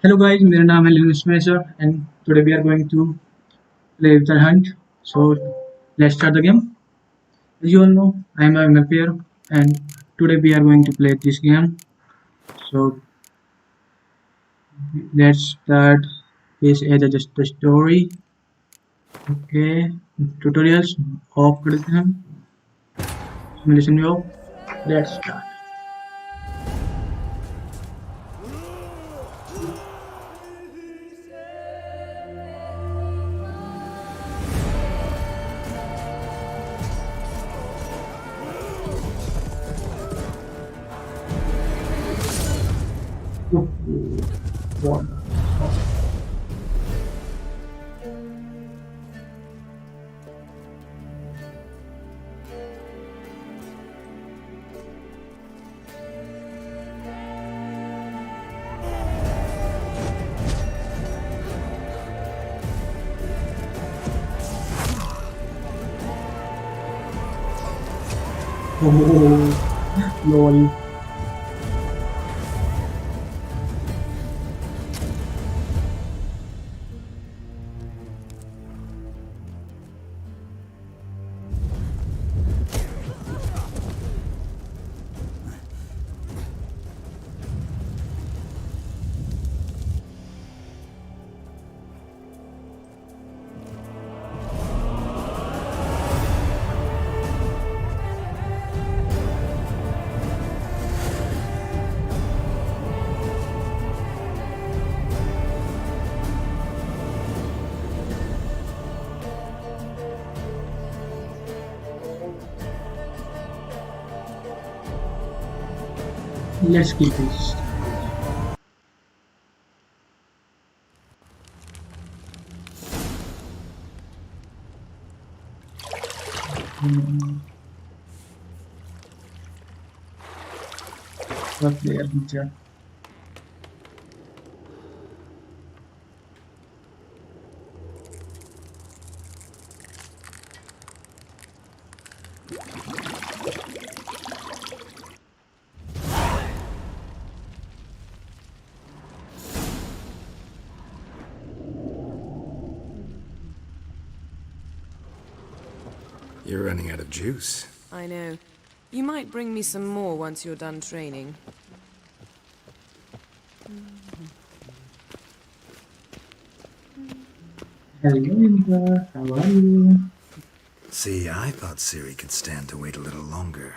Hello guys, मेरा नाम है Lynx and today we are going to play with the hunt. So let's start the game. As you all know, I am a younger player and today we are going to play this game. So let's start this as just a story. Okay, tutorials off करते हैं. Simulation में off. Let's start. One. Oh, lol. Let's keep this. What player picture? You're running out of juice. I know. You might bring me some more once you're done training. Hello, Inga. How are you? See, I thought Ciri could stand to wait a little longer.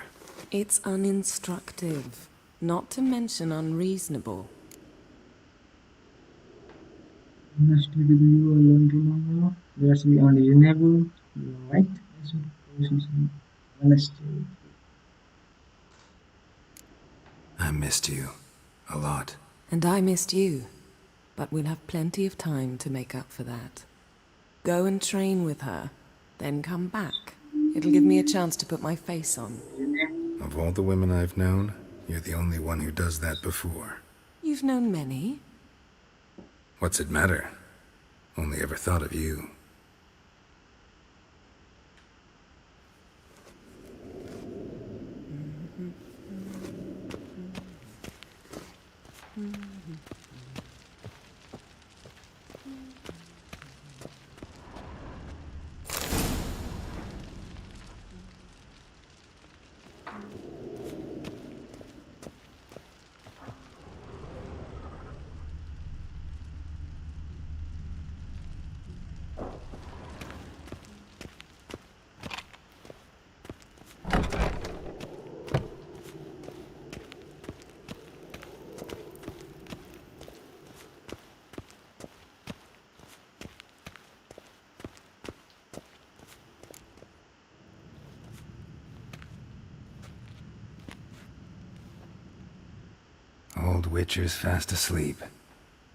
It's uninstructive, not to mention unreasonable. Must be with you alone tomorrow. Let's be unreasonable. Right? Honesty. I missed you. A lot. And I missed you. But we'll have plenty of time to make up for that. Go and train with her, then come back. It'll give me a chance to put my face on. Of all the women I've known, you're the only one who does that before. You've known many. What's it matter? Only ever thought of you. Old Witcher's fast asleep.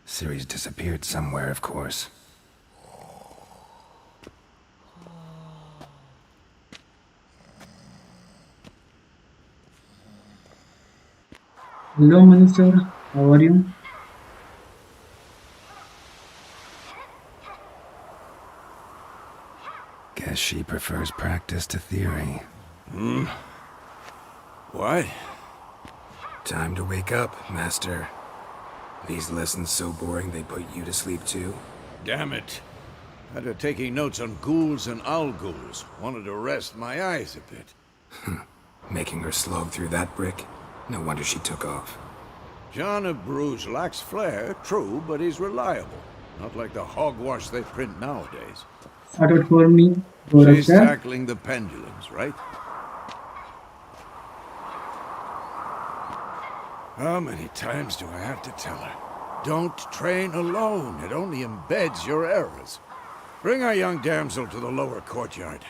Ciri's disappeared somewhere, of course. Hello, Minister. How are you? Guess she prefers practice to theory. What? Time to wake up, Master. These lessons so boring they put you to sleep too? Damn it. After taking notes on ghouls and owl-ghouls, wanted to rest my eyes a bit. Making her slog through that brick? No wonder she took off. John of Bruges lacks flair, true, but he's reliable. Not like the hogwash they print nowadays. Start out for me. Go She's there. tackling the pendulums, right? How many times do I have to tell her? Don't train alone. It only embeds your errors. Bring our young damsel to the lower courtyard.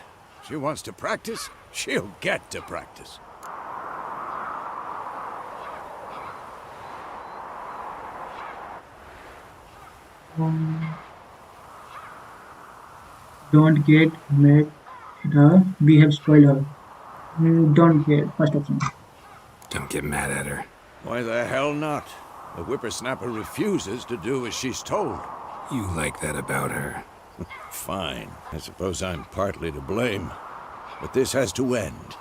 She wants to practice, she'll get to practice. Don't get mad at her. We have spoiled her. Don't get. First option. Don't get mad at her. Why the hell not? The whippersnapper refuses to do as she's told. You like that about her. Fine. I suppose I'm partly to blame. But this has to end.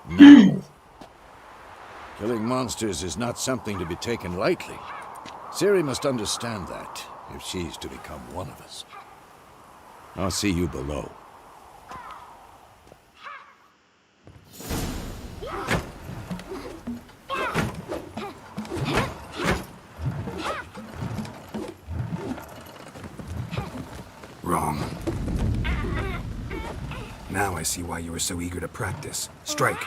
Now. Killing monsters is not something to be taken lightly. Ciri must understand that, if she's to become one of us. I'll see you below. Wrong. Now I see why you were so eager to practice. Strike.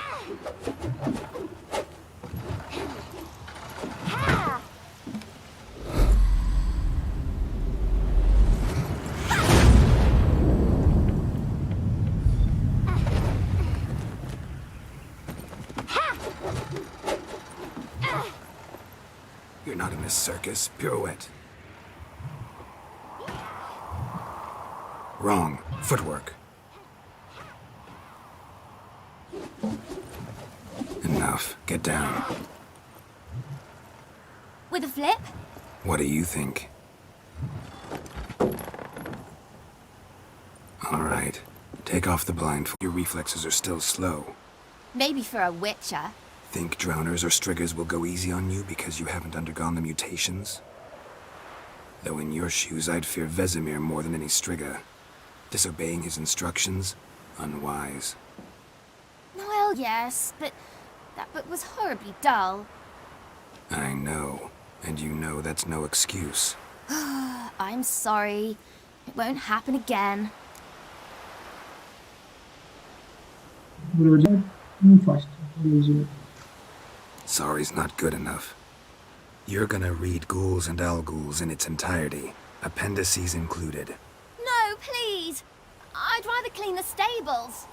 You're not in this circus. Pirouette. Wrong. Footwork. Enough. Get down. With a flip? What do you think? All right. Take off the blindfold. Your reflexes are still slow. Maybe for a witcher. Think drowners or striggers will go easy on you because you haven't undergone the mutations? Though in your shoes, I'd fear Vesemir more than any strigger. Disobeying his instructions? Unwise. Well, yes, but that book was horribly dull. I know. And you know that's no excuse. I'm sorry. It won't happen again. Roger. First. Sorry's not good enough. You're gonna read Ghouls and Owl-Ghouls in its entirety, appendices included. No, please! I'd rather clean the stables.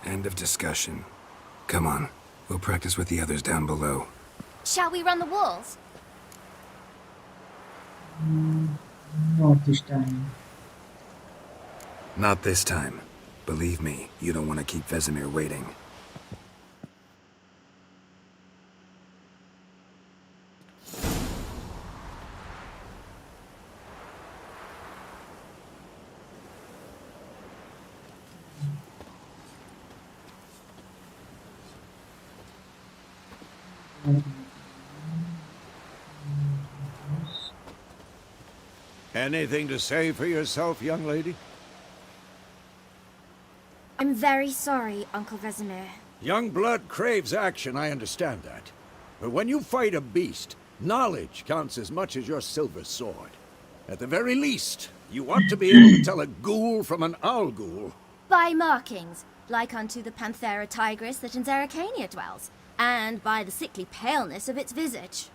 End of discussion. Come on, we'll practice with the others down below. Shall we run the walls? Not this time. Not this time. Believe me, you don't want to keep Vesemir waiting. Anything to say for yourself, young lady? I'm very sorry, Uncle Vesemir. Young blood craves action, I understand that. But when you fight a beast, knowledge counts as much as your silver sword. At the very least, you ought to be able to tell a ghoul from an owl-ghoul. By markings, like unto the Panthera tigris that in Zerrikania dwells, and by the sickly paleness of its visage.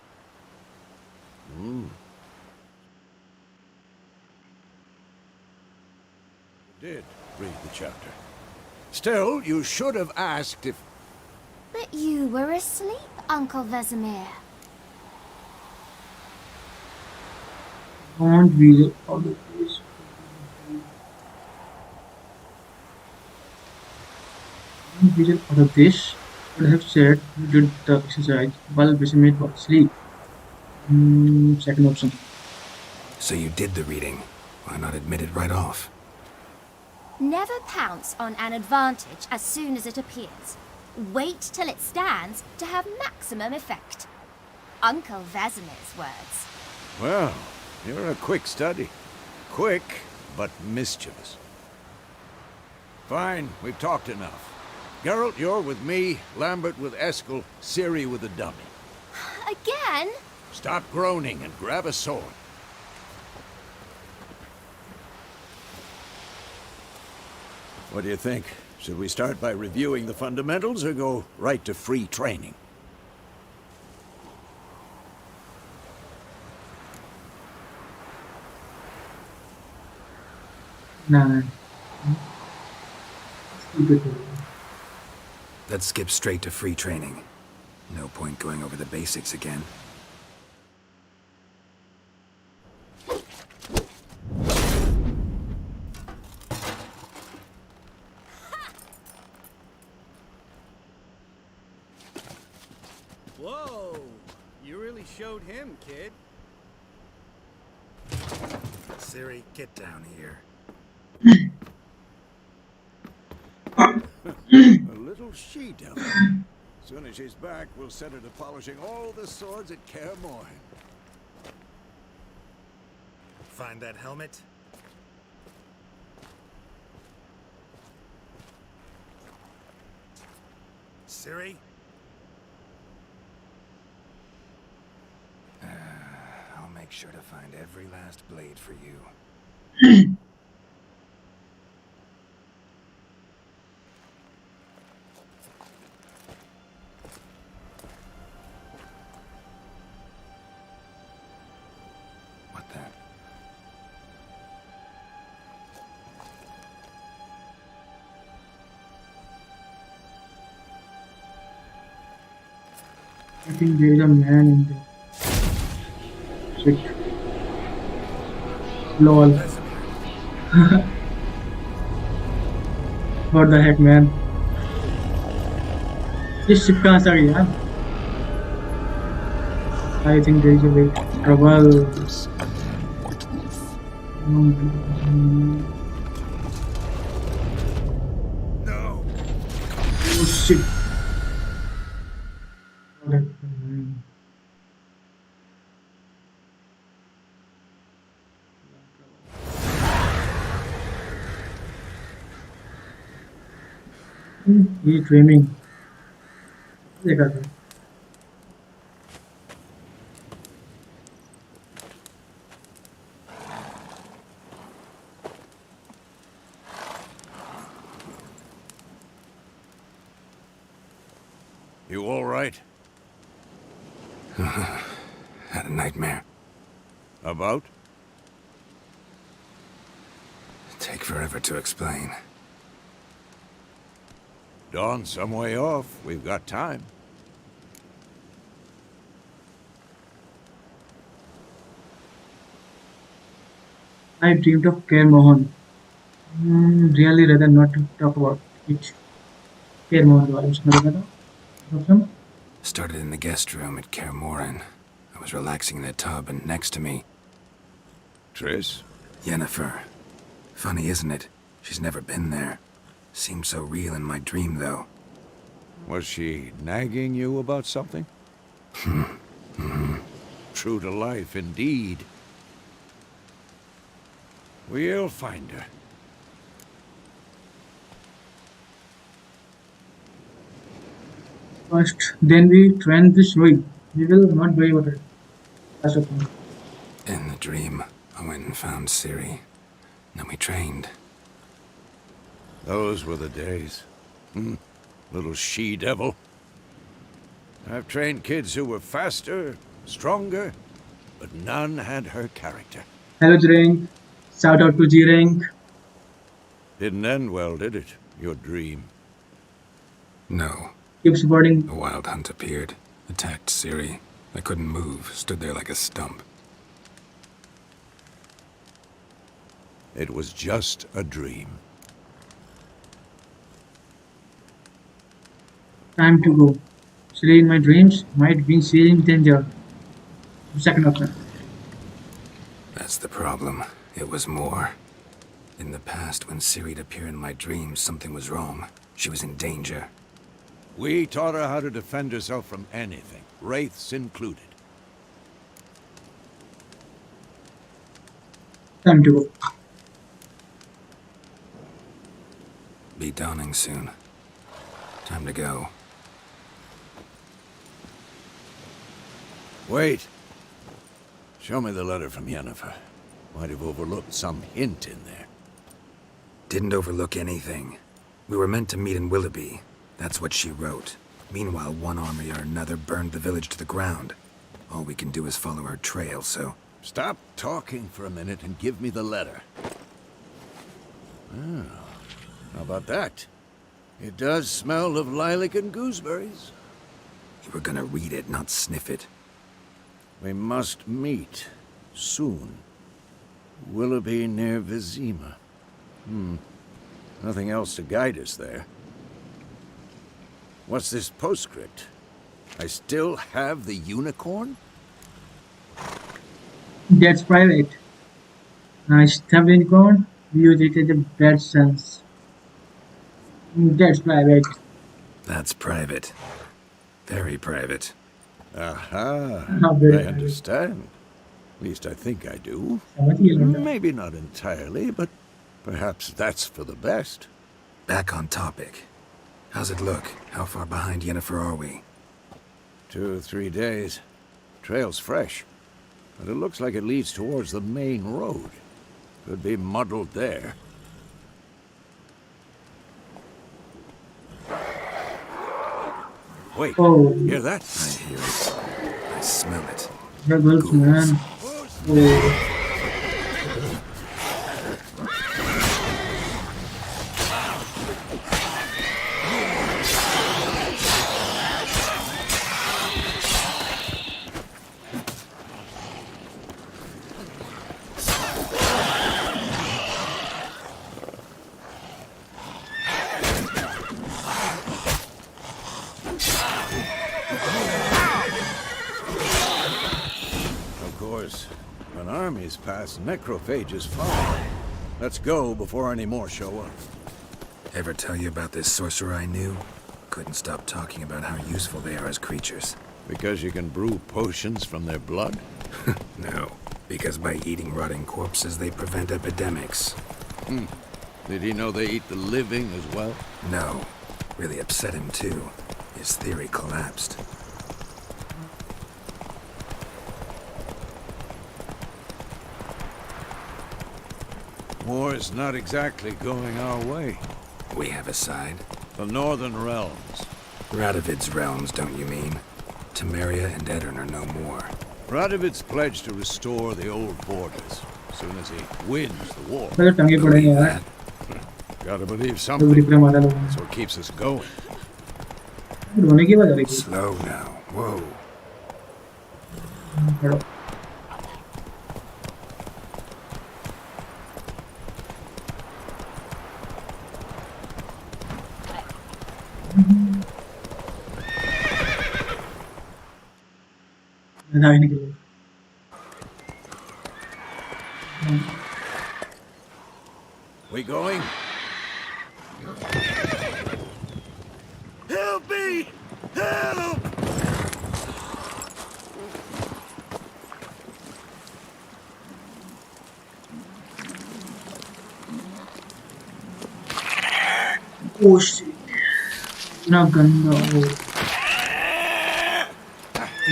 Did read the chapter. Still, you should have asked if... But you were asleep, Uncle Vesemir. Don't be out of this. Don't be out of this. Would have said you did the exercise while Vesemir was asleep. Second option. So you did the reading. Why not admit it right off? Never pounce on an advantage as soon as it appears. Wait till it stands to have maximum effect. Uncle Vesemir's words. Well, you're a quick study. Quick, but mischievous. Fine, we've talked enough. Geralt, you're with me, Lambert with Eskel, Ciri with the dummy. Again? Stop groaning and grab a sword. What do you think? Should we start by reviewing the fundamentals or go right to free training? Nah. Keep it. Let's skip straight to free training. No point going over the basics again. Whoa! You really showed him, kid. Ciri, get down here. A little she-devil. As soon as she's back, we'll set her to polishing all the swords at Kaer Morhen. Find that helmet? Ciri? I'll make sure to find every last blade for you. What the? I think there is a man in there. Shit. Lol. What the heck, man? This ship कहाँ से आ गई यार? I think there is a way. Trouble. No! Oh shit. He's dreaming. देखा था. You all right? Had a nightmare. About? Take forever to explain. Dawn's some way off. We've got time. I dreamed of Kaer Morhen. Really rather not to talk about it. Kaer Morhen के बारे में सुना था ना? Started in the guest room at Kaer Morhen. I was relaxing in the tub, and next to me, Triss? Yennefer. Funny, isn't it? She's never been there. Seemed so real in my dream, though. Was she nagging you about something? True to life, indeed. We'll find her. First, then we train this way. We will not worry about it. That's okay. In the dream, I went and found Ciri. Then we trained. Those were the days. Little she-devil. I've trained kids who were faster, stronger, but none had her character. Hello, Jirank. Shout out to Jirank. Didn't end well, did it? Your dream. No. Keep supporting. A wild hunt appeared. Attacked Ciri. I couldn't move. Stood there like a stump. It was just a dream. Time to go. Ciri in my dreams might be seeing danger. Second of that. That's the problem. It was more. In the past, when Ciri'd appear in my dreams, something was wrong. She was in danger. We taught her how to defend herself from anything, wraiths included. Time to go. Be dawning soon. Time to go. Wait. Show me the letter from Yennefer. Might have overlooked some hint in there. Didn't overlook anything. We were meant to meet in Willoughby. That's what she wrote. Meanwhile, one army or another burned the village to the ground. All we can do is follow her trail, so... Stop talking for a minute and give me the letter. Oh, how about that? It does smell of lilac and gooseberries. You were gonna read it, not sniff it. We must meet. Soon. Willoughby near Vizima. Nothing else to guide us there. What's this postscript? I still have the unicorn? That's private. I have unicorn. We use it as a bad sense. That's private. That's private. Very private. Aha. Not very I private. understand. At least I think I do. समझ ही लो ना. Maybe not entirely, but perhaps that's for the best. Back on topic. How's it look? How far behind Yennefer are we? 2 or 3 days. Trail's fresh, but it looks like it leads towards the main road. Could be muddled there. Wait, Oh. hear that? I hear it. I smell it. The girls, man. Oh. Of course, when armies pass, necrophages follow. Let's go before any more show up. Ever tell you about this sorcerer I knew? Couldn't stop talking about how useful they are as creatures. Because you can brew potions from their blood? No, because by eating rotting corpses, they prevent epidemics. Did he know they eat the living as well? No, really upset him too. His theory collapsed. War's not exactly going our way. We have a side. The Northern Realms. Radovid's realms, don't you mean? Temeria and Edirn are no more. Radovid's pledged to restore the old borders as soon as he wins the war. मतलब टंगे पड़ेंगे Believe यार. that? Gotta believe तो something. बुरी प्रेम वाला लोग. That's what keeps us going. रोने की बात हो रही थी. Slow now. Whoa. पढ़ो. ना ही निकलो. We going? Help me! Help! Oh shit. ना गंदा हो.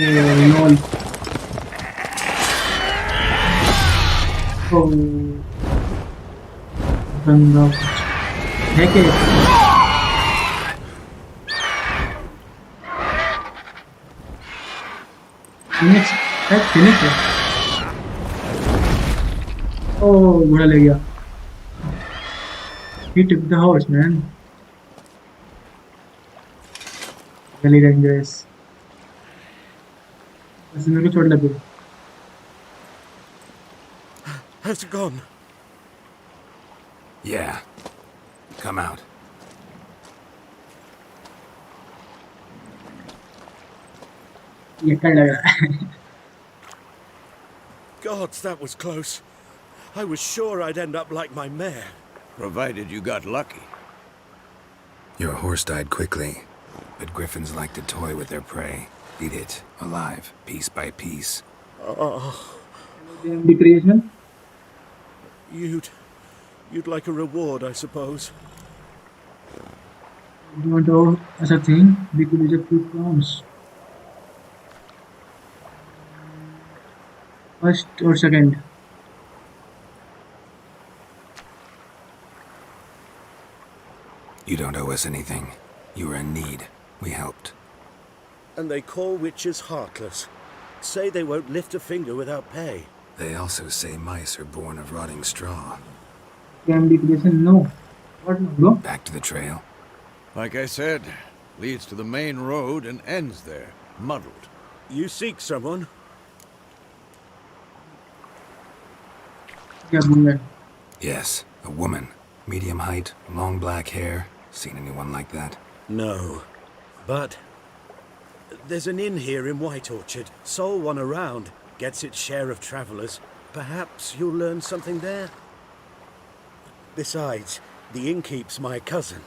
Oh lol. Oh. गंदा. है क्या? Phoenix. है Phoenix है. Oh घोड़ा ले गया. He took the horse, man. Really dangerous. बस मेरे को चोट लग गई. Has it gone? Yeah. Come out. ये कर लग रहा है. Gods, that was close. I was sure I'd end up like my mare. Provided you got lucky. Your horse died quickly, but griffins like to toy with their prey. Eat it, alive, piece by piece. The creation. You'd like a reward, I suppose. Do you want to as a thing? We could use a few prompts. First or second? You don't owe us anything. You were in need. We helped. And they call witches heartless. Say they won't lift a finger without pay. They also say mice are born of rotting straw. Can be creation? No. What no, bro? Back to the trail. Like I said, leads to the main road and ends there, muddled. You seek someone? Yeah, movement. Yes, a woman. Medium height, long black hair. Seen anyone like that? No. But there's an inn here in White Orchard. Sole one around. Gets its share of travelers. Perhaps you'll learn something there? Besides, the innkeep's my cousin.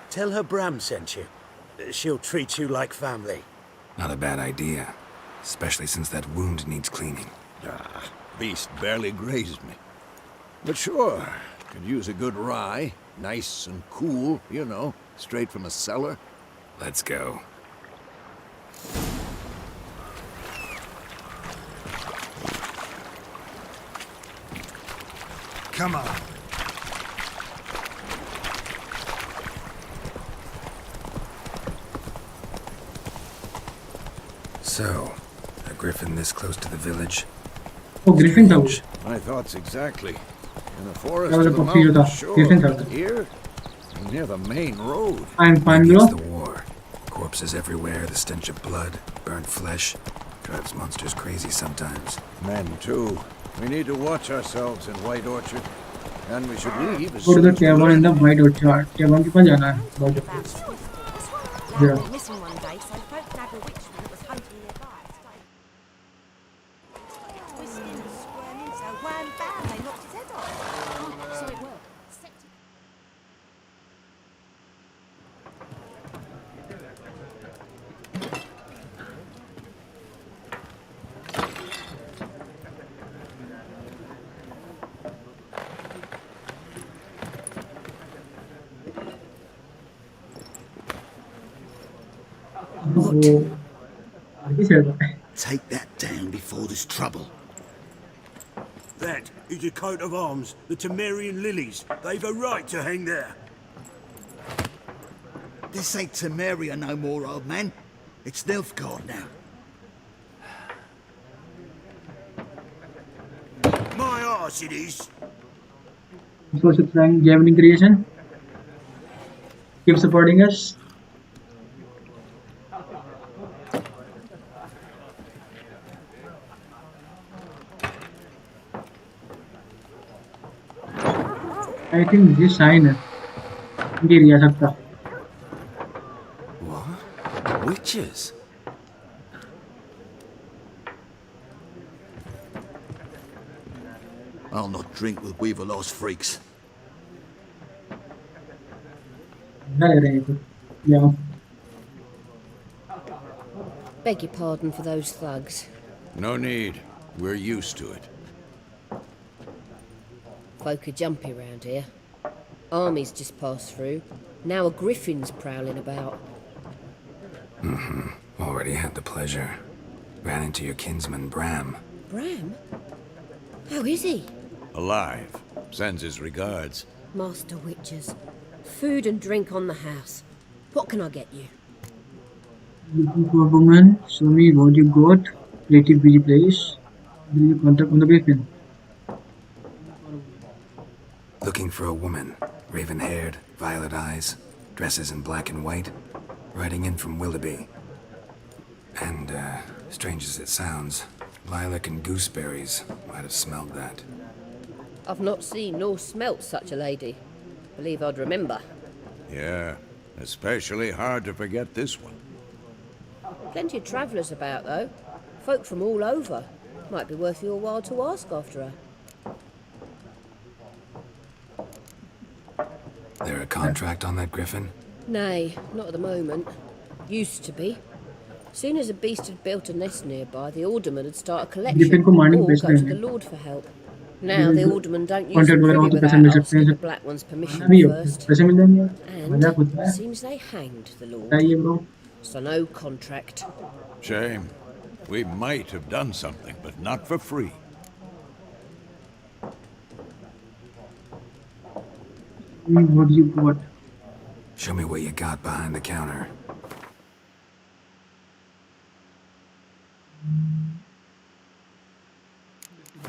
Tell her Bram sent you. She'll treat you like family. Not a bad idea. Especially since that wound needs cleaning. Ah, beast barely grazed me. But sure, could use a good rye. Nice and cool, you know, straight from a cellar. Let's go. Come on. So, a griffin this close to the village? Oh, Griffin था वो. My thoughts exactly. In the forest That was of a the puppy mountain, था. sure. Griffin था. But here, near the main road. I'm fine, Maybe bro. it's the war. Corpses everywhere, the stench of blood, burnt flesh. Drives monsters crazy sometimes. Men too. We need to watch ourselves in White Orchard. And we should leave as Go to soon the as we tavern in learn. the White Orchard. Tavern के पास जाना है. About it. Yeah. Missing one day, so folk nabbed a witch that was hunting nearby. Twisting and squirming, so one bam, they knocked his head off. So it will. वो आगे से है. Take that down before there's trouble. That is a coat of arms, the Temerian lilies. They've a right to hang there. This ain't Temeria no more, old man. It's Nilfgaard now. My arse it is. So subscribe Gaming Creation. Keep supporting us. I think this sign है. गिर गया सबका. What? Witches? I'll not drink with Weaver-lost freaks. क्या लग रहा है ये? Yeah. Beg your pardon for those thugs. No need. We're used to it. Folk are jumpy round here. Armies just passed through. Now a griffin's prowling about. Already had the pleasure. Ran into your kinsman, Bram. Bram? How is he? Alive. Sends his regards. Master witches. Food and drink on the house. What can I get you? Looking for a woman. Show me what you got. Creative busy place. Will you contact on the Griffin? Looking for a woman. Raven-haired, violet eyes, dresses in black and white. Riding in from Willoughby. And, strange as it sounds, lilac and gooseberries might have smelled that. I've not seen nor smelt such a lady. Believe I'd remember. Yeah, especially hard to forget this one. Plenty of travellers about, though. Folk from all over. Might be worth your while to ask after her. There a contract on that griffin? Nay, not at the moment. Used to be. Soon as a beast had built a nest nearby, the alderman would start a collection, Griffin को मारने की or बेच go रहे to the हैं. lord for help. Now the aldermen don't use contract the वगैरह हो privy तो पैसे without मिल सकते हैं asking the जब Black One's खाना permission भी हो first. पैसे मिल जाएंगे मजाक And होता है seems they hanged the Lord. बताइए bro So no contract. Shame. We might have done something, but not for free. what you what Show me what you got behind the counter.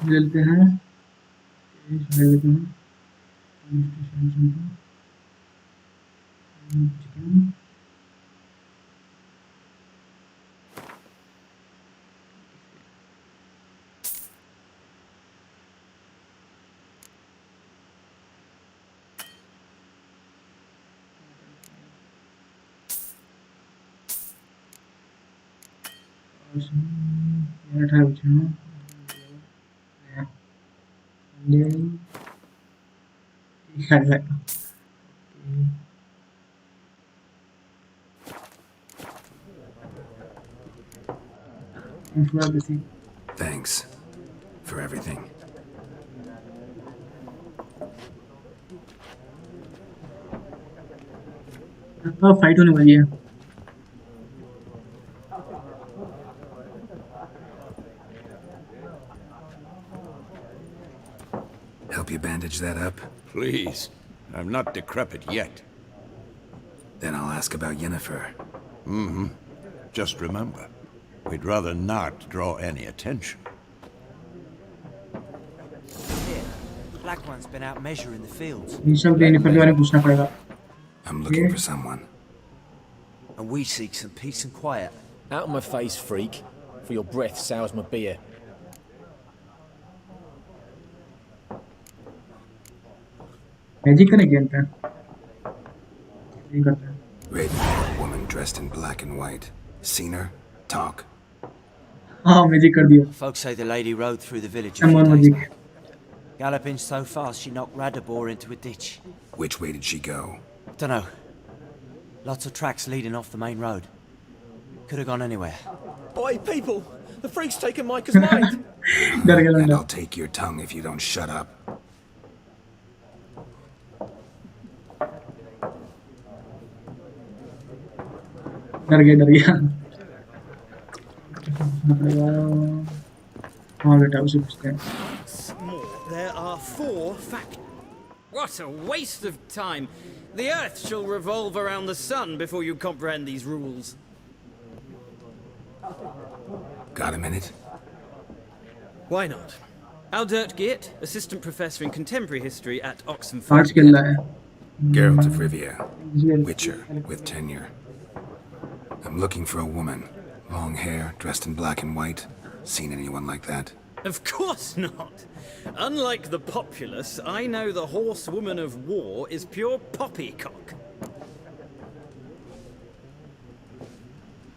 ले लेते हैं ले लेते हैं chicken What have you? Then, yeah. Thanks for everything. Fight होने वाली है Help you bandage that up? Please. I'm not decrepit yet. Then I'll ask about Yennefer. Just remember, we'd rather not draw any attention. Here, the Black One's been out measuring the fields. ये सब Yennefer के बारे में पूछना पड़ेगा I'm looking for someone. And we seek some peace and quiet. Out of my face, freak. For your breath sours my beer. Magic करने game पे ये करते हैं Raven, woman dressed in black and white. Seen her? Talk. हाँ magic कर दिया Folks say the lady rode through the village a few Someone days magic back. Galloping so fast she knocked Radabor into a ditch. Which way did she go? Dunno. Lots of tracks leading off the main road. Could have gone anywhere. Oi, people! The freak's taken Micah's mind! डर गया And Landa I'll take your tongue if you don't shut up. डर गया हाँ बेटा उसे पूछते हैं There are 4 facts. What a waste of time! The Earth shall revolve around the sun before you comprehend these rules. Got a minute? Why not? Aldert Geert, Assistant Professor in Contemporary History at Oxford. आज खेल रहा है Geralt of Rivia. Witcher with tenure. I'm looking for a woman. Long hair, dressed in black and white. Seen anyone like that? Of course not! Unlike the populace, I know the horsewoman of war is pure poppycock.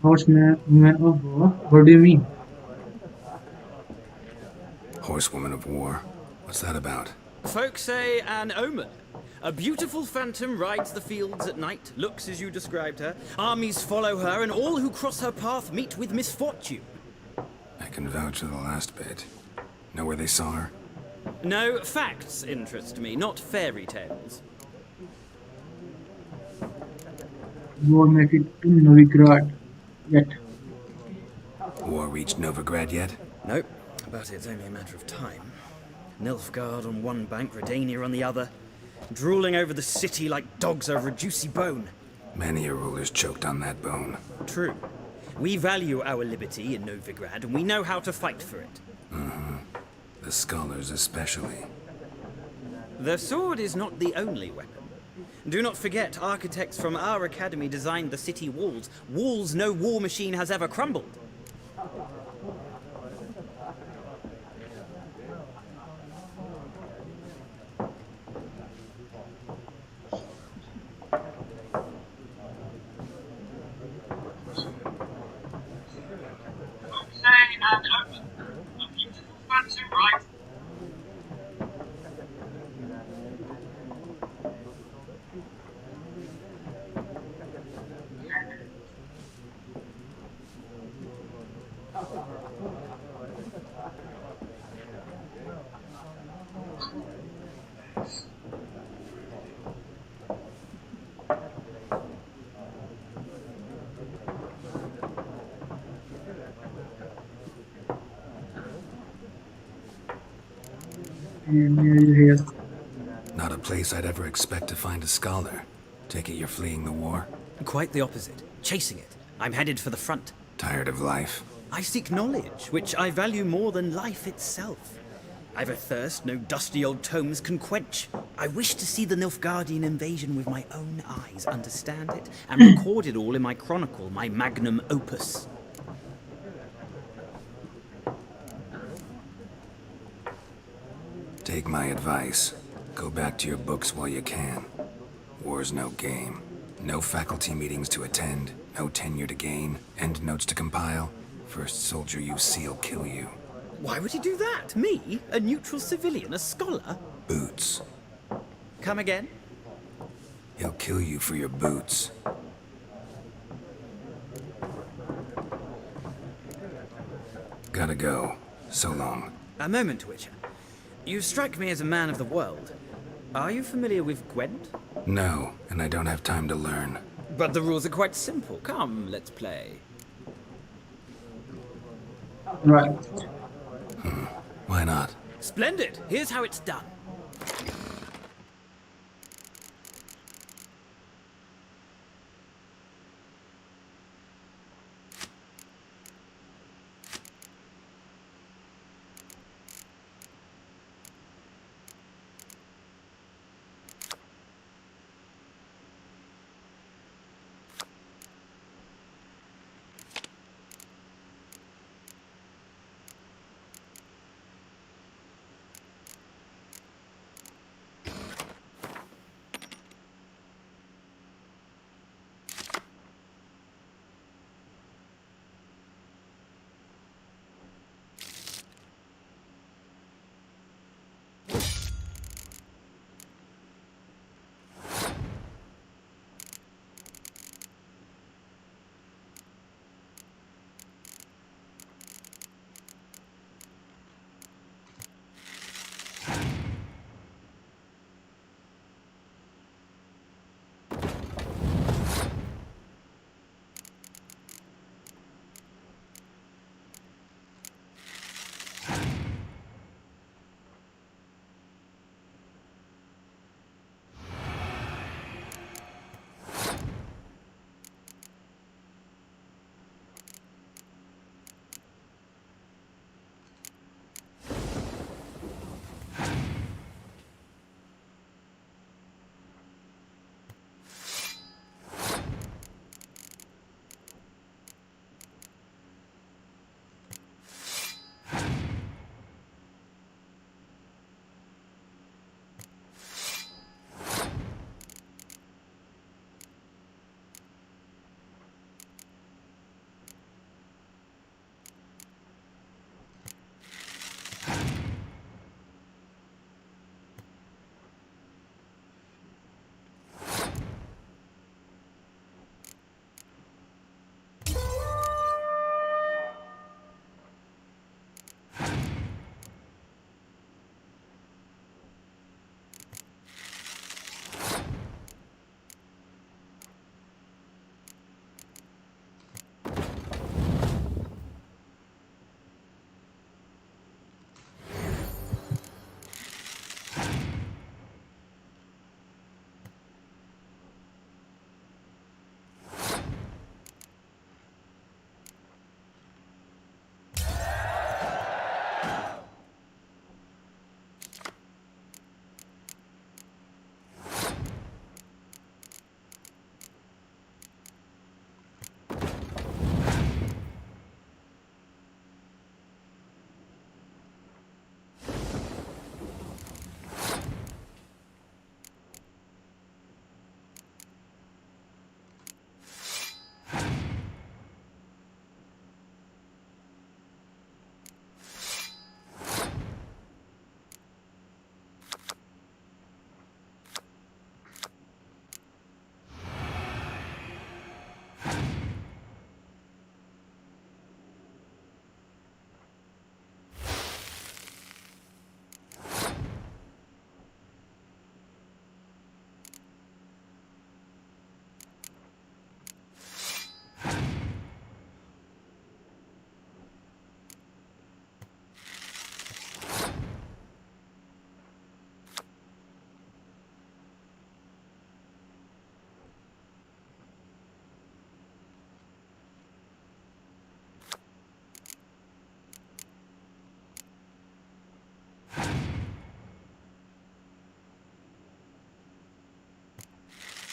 Horseman of war? What do you mean? Horsewoman of war. What's that about? Folks say an omen. A beautiful phantom rides the fields at night, looks as you described her. Armies follow her, and all who cross her path meet with misfortune. I can vouch for the last bit. Know where they saw her? No, facts interest me, not fairy tales. War make it to Novigrad yet. War reached Novigrad yet? Nope, but it's only a matter of time. Nilfgaard on one bank, Redania on the other, drooling over the city like dogs over a juicy bone. Many a ruler's choked on that bone. True. We value our liberty in Novigrad, and we know how to fight for it. The scholars especially. The sword is not the only weapon. Do not forget, architects from our academy designed the city walls. Walls no war machine has ever crumbled. And are you here? Not a place I'd ever expect to find a scholar. Take it you're fleeing the war? Quite the opposite. Chasing it. I'm headed for the front. Tired of life? I seek knowledge, which I value more than life itself. I've a thirst no dusty old tomes can quench. I wish to see the Nilfgaardian invasion with my own eyes, understand it, and record it all in my chronicle, my magnum opus. Take my advice. Go back to your books while you can. War's no game. No faculty meetings to attend, no tenure to gain, end notes to compile. First soldier you see'll kill you. Why would he do that? Me? A neutral civilian? A scholar? Boots. Come again? He'll kill you for your boots. Gotta go. So long. A moment, Witcher. You strike me as a man of the world. Are you familiar with Gwent? No, and I don't have time to learn. But the rules are quite simple. Come, let's play. Right. Why not? Splendid! Here's how it's done.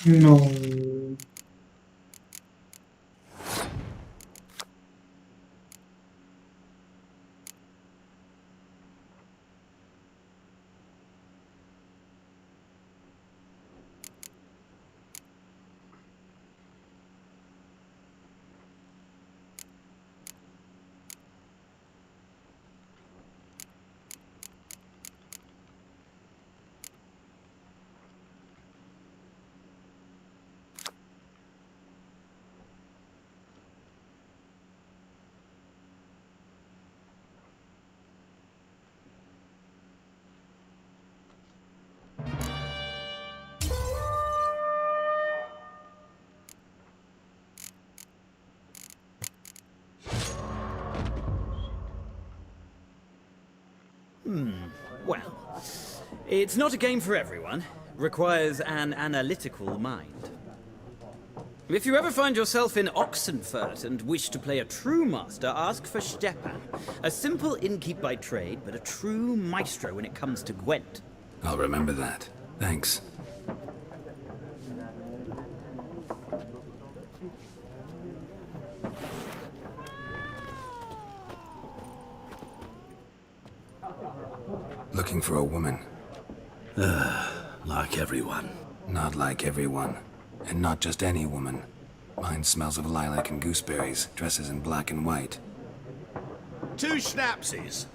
No. Well, it's not a game for everyone. Requires an analytical mind. If you ever find yourself in Oxenfurt and wish to play a true master, ask for Stepan. A simple innkeep by trade, but a true maestro when it comes to Gwent. I'll remember that. Thanks. Looking for a woman. Like everyone. Not like everyone. And not just any woman. Mine smells of lilac and gooseberries, dresses in black and white. 2 schnapsies.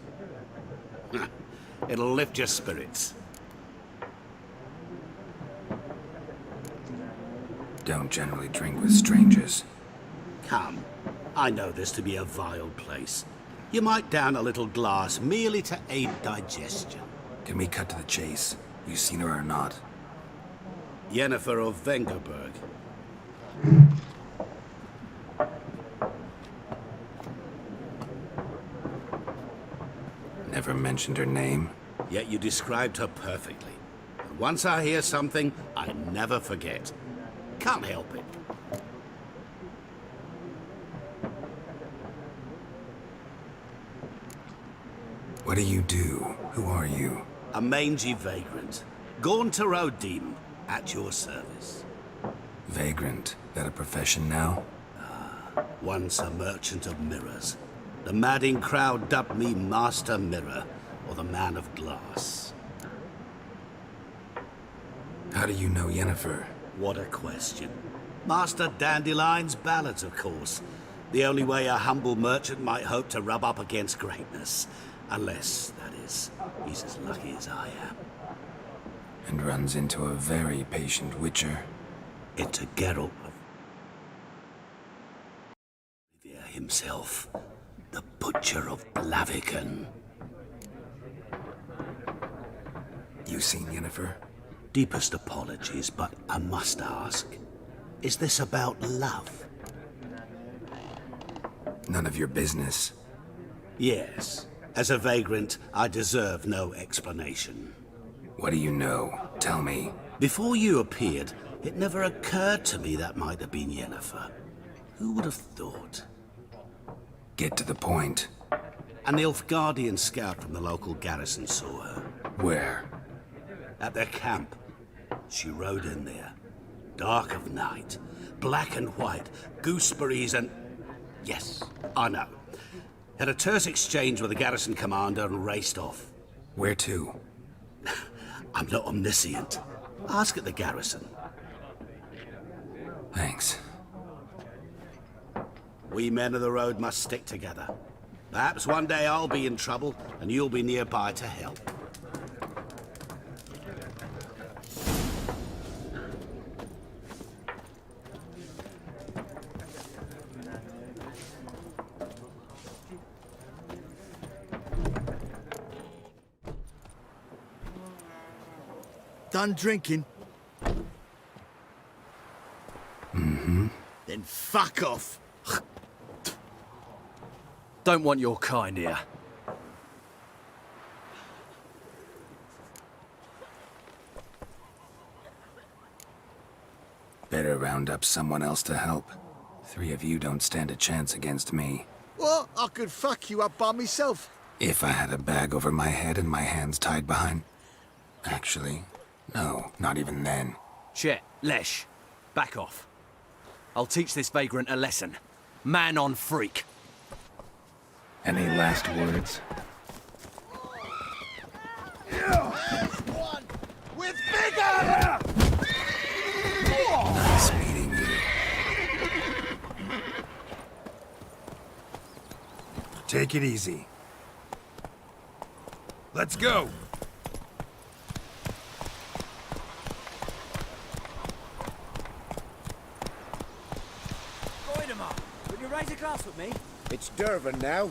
It'll lift your spirits. Don't generally drink with strangers. Come. I know this to be a vile place. You might down a little glass merely to aid digestion. Can we cut to the chase? You seen her or not? Yennefer of Vengerberg. Never mentioned her name. Yet you described her perfectly. And once I hear something, I never forget. Can't help it. What do you do? Who are you? A mangy vagrant. Gone to Rodim, at your service. Vagrant. That a profession now? Once a merchant of mirrors. The madding crowd dubbed me Master Mirror, or the Man of Glass. How do you know Yennefer? What a question. Master Dandelion's ballads, of course. The only way a humble merchant might hope to rub up against greatness. Unless, that is, he's as lucky as I am. And runs into a very patient witcher. Into Geralt of Rivia himself, the Butcher of Blaviken. You seen Yennefer? Deepest apologies, but I must ask, is this about love? None of your business. Yes. As a vagrant, I deserve no explanation. What do you know? Tell me. Before you appeared, it never occurred to me that might have been Yennefer. Who would have thought? Get to the point. An Nilfgaardian scout from the local garrison saw her. Where? At their camp. She rode in there. Dark of night. Black and white. Gooseberries and... Yes, I know. Had a terse exchange with the garrison commander and raced off. Where to? I'm not omniscient. Ask at the garrison. Thanks. We men of the road must stick together. Perhaps one day I'll be in trouble and you'll be nearby to help. Done drinking? Mm-hmm. Then fuck off. Don't want your kind here. Better round up someone else to help. 3 of you don't stand a chance against me. What? I could fuck you up by myself. If I had a bag over my head and my hands tied behind... Actually, no, not even then. Shit, Lesh. Back off. I'll teach this vagrant a lesson. Man on freak. Any last words? One with vigor! Nice meeting you. Take it easy. Let's go! Would you raise a glass with me? It's Dervan now.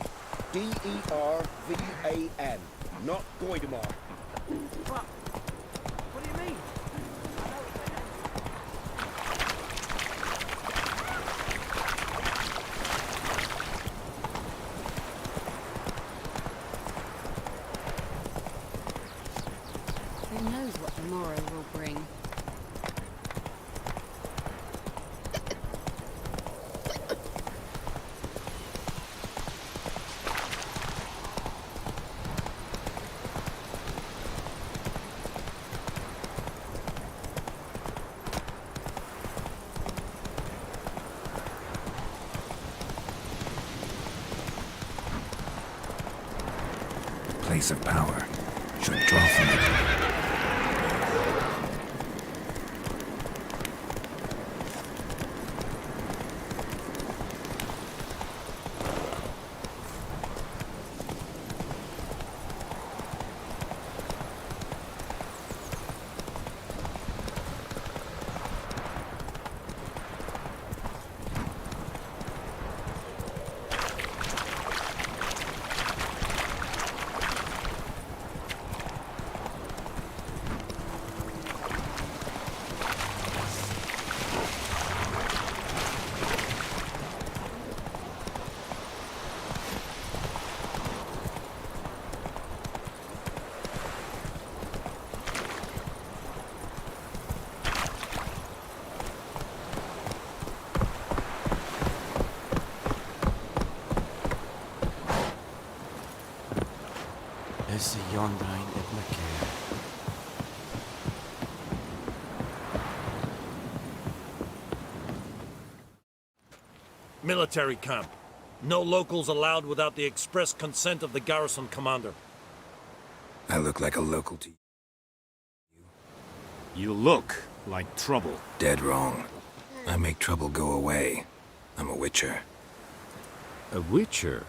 D-E-R-V-A-N. Not Goidemar. What? What do you mean? Who knows what the morrow will bring? Place of power. Should draw from it. Is Yondain Ibnakir. Military camp. No locals allowed without the express consent of the garrison commander. I look like a local to you. You look like trouble. Dead wrong. I make trouble go away. I'm a witcher. A witcher?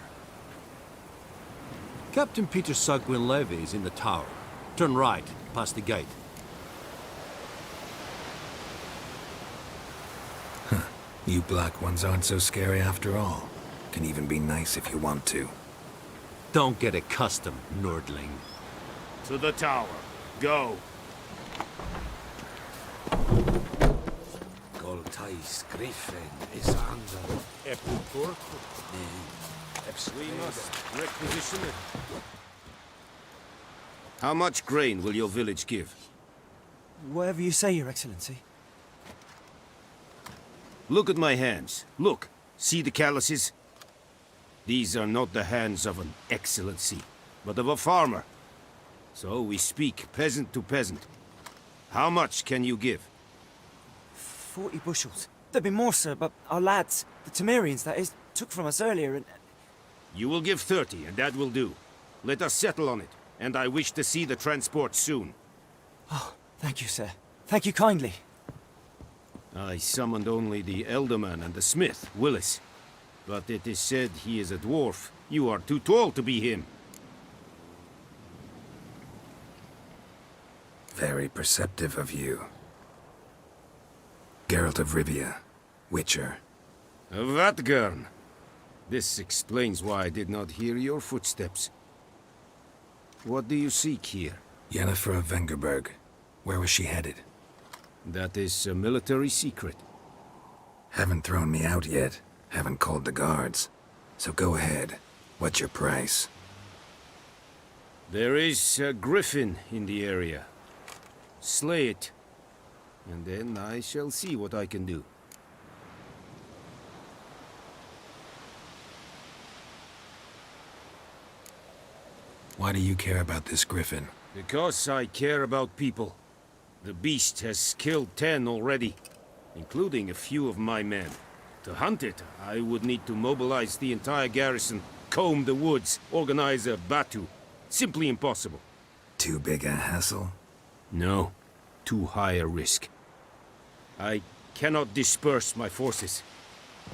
Captain Peter Sagwin Levy is in the tower. Turn right, past the gate. Huh. You black ones aren't so scary after all. Can even be nice if you want to. Don't get accustomed, Nordling. To the tower. Go. Goltais Griffin is under. We must requisition it. How much grain will your village give? Whatever you say, Your Excellency. Look at my hands. Look. See the calluses? These are not the hands of an excellency, but of a farmer. So we speak peasant to peasant. How much can you give? 40 bushels. There'd be more, sir, but our lads, the Temerians, that is, took from us earlier and... You will give 30, and that will do. Let us settle on it, and I wish to see the transport soon. Oh, thank you, sir. Thank you kindly. I summoned only the Elderman and the smith, Willis. But it is said he is a dwarf. You are too tall to be him. Very perceptive of you. Geralt of Rivia, Witcher. Vatgern. This explains why I did not hear your footsteps. What do you seek here? Yennefer of Vengerberg. Where was she headed? That is a military secret. Haven't thrown me out yet. Haven't called the guards. So go ahead. What's your price? There is a griffin in the area. Slay it. And then I shall see what I can do. Why do you care about this griffin? Because I care about people. The beast has killed 10 already. including a few of my men. To hunt it, I would need to mobilize the entire garrison, comb the woods, organize a battue. Simply impossible. Too big a hassle? No, too high a risk. I cannot disperse my forces.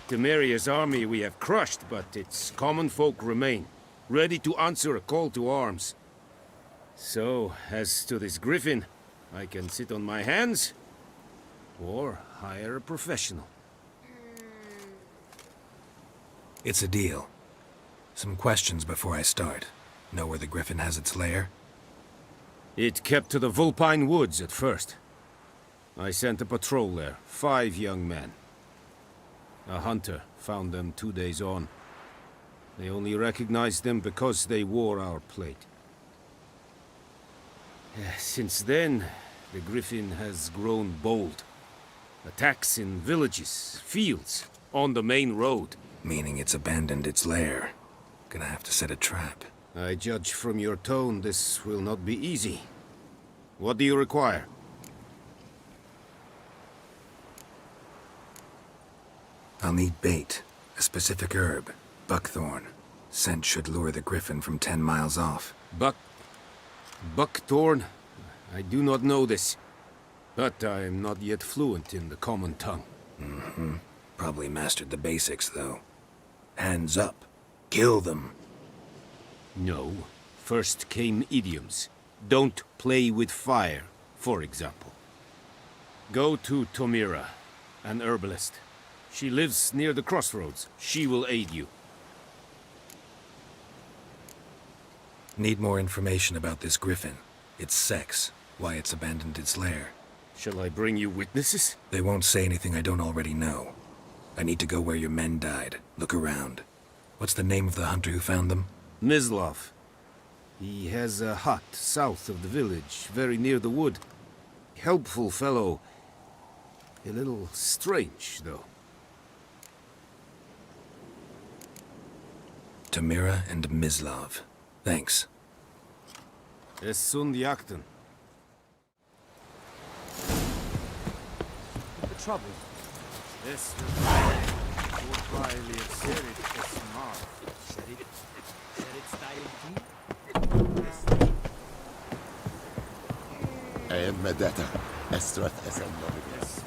Temeria's army we have crushed, but its common folk remain, ready to answer a call to arms. So, as to this griffin, I can sit on my hands, or hire a professional. It's a deal. Some questions before I start. Know where the griffin has its lair? It kept to the Vulpine Woods at first. I sent a patrol there, 5 young men. A hunter found them 2 days on. They only recognized them because they wore our plate. Since then, the griffin has grown bold. Attacks in villages, fields, on the main road. Meaning it's abandoned its lair. Gonna have to set a trap. I judge from your tone this will not be easy. What do you require? I'll need bait. A specific herb. Buckthorn. Scent should lure the griffin from 10 miles off. Buckthorn? I do not know this. But I am not yet fluent in the common tongue. Mm-hmm. Probably mastered the basics, though. Hands up. Kill them. No. First came idioms. Don't play with fire, for example. Go to Tomira, an herbalist. She lives near the crossroads. She will aid you. Need more information about this griffin. Its sex. Why it's abandoned its lair. Shall I bring you witnesses? They won't say anything I don't already know. I need to go where your men died. Look around. What's the name of the hunter who found them? Mislav. He has a hut south of the village, very near the wood. Helpful fellow. A little strange, though. Tamira and Mislav. Thanks. Es sunt jakten. The trouble? Yes, Medeta, Estrath Esennovides.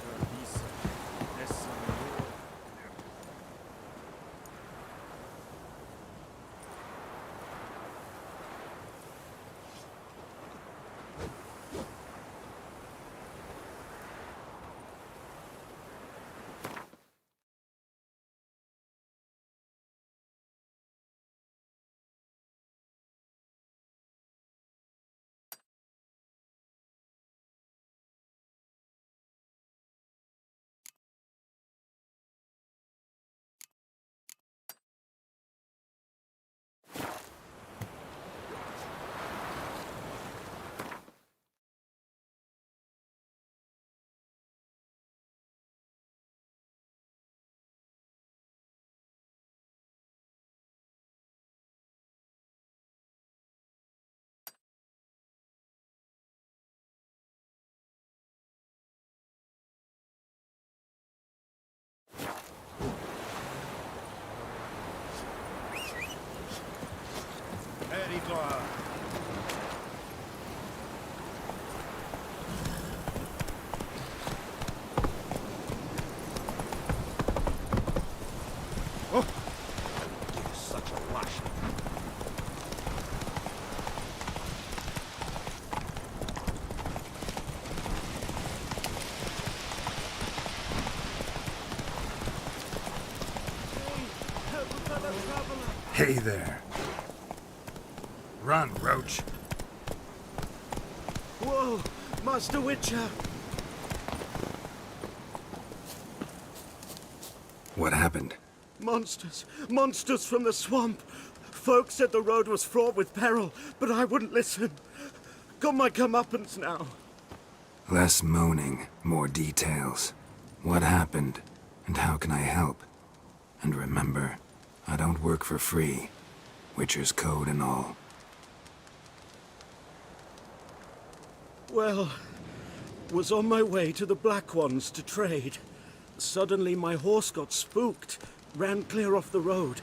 Oh! Such a lash. Hey there. Run, Roach. Whoa, Master Witcher. What happened? Monsters. Monsters from the swamp. Folk said the road was fraught with peril, but I wouldn't listen. Got my comeuppance now. Less moaning, more details. What happened, and how can I help? And remember, I don't work for free. Witcher's code and all. Well, was on my way to the Black Ones to trade. Suddenly my horse got spooked, ran clear off the road.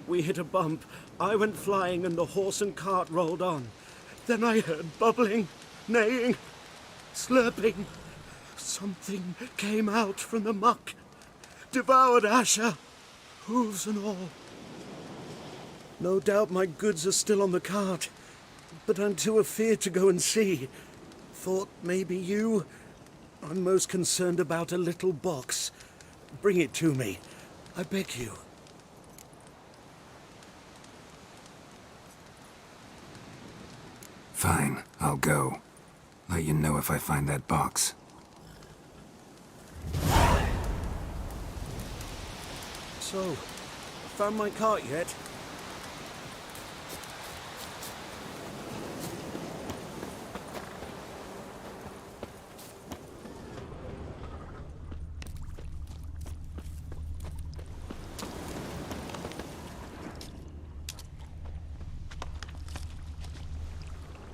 We hit a bump. I went flying and the horse and cart rolled on. Then I heard bubbling, neighing, slurping. Something came out from the muck, devoured Asher, hooves and all. No doubt my goods are still on the cart, but I'm too afeard to go and see. Thought maybe you... I'm most concerned about a little box. Bring it to me, I beg you. Fine, I'll go. Let you know if I find that box. So, found my cart yet?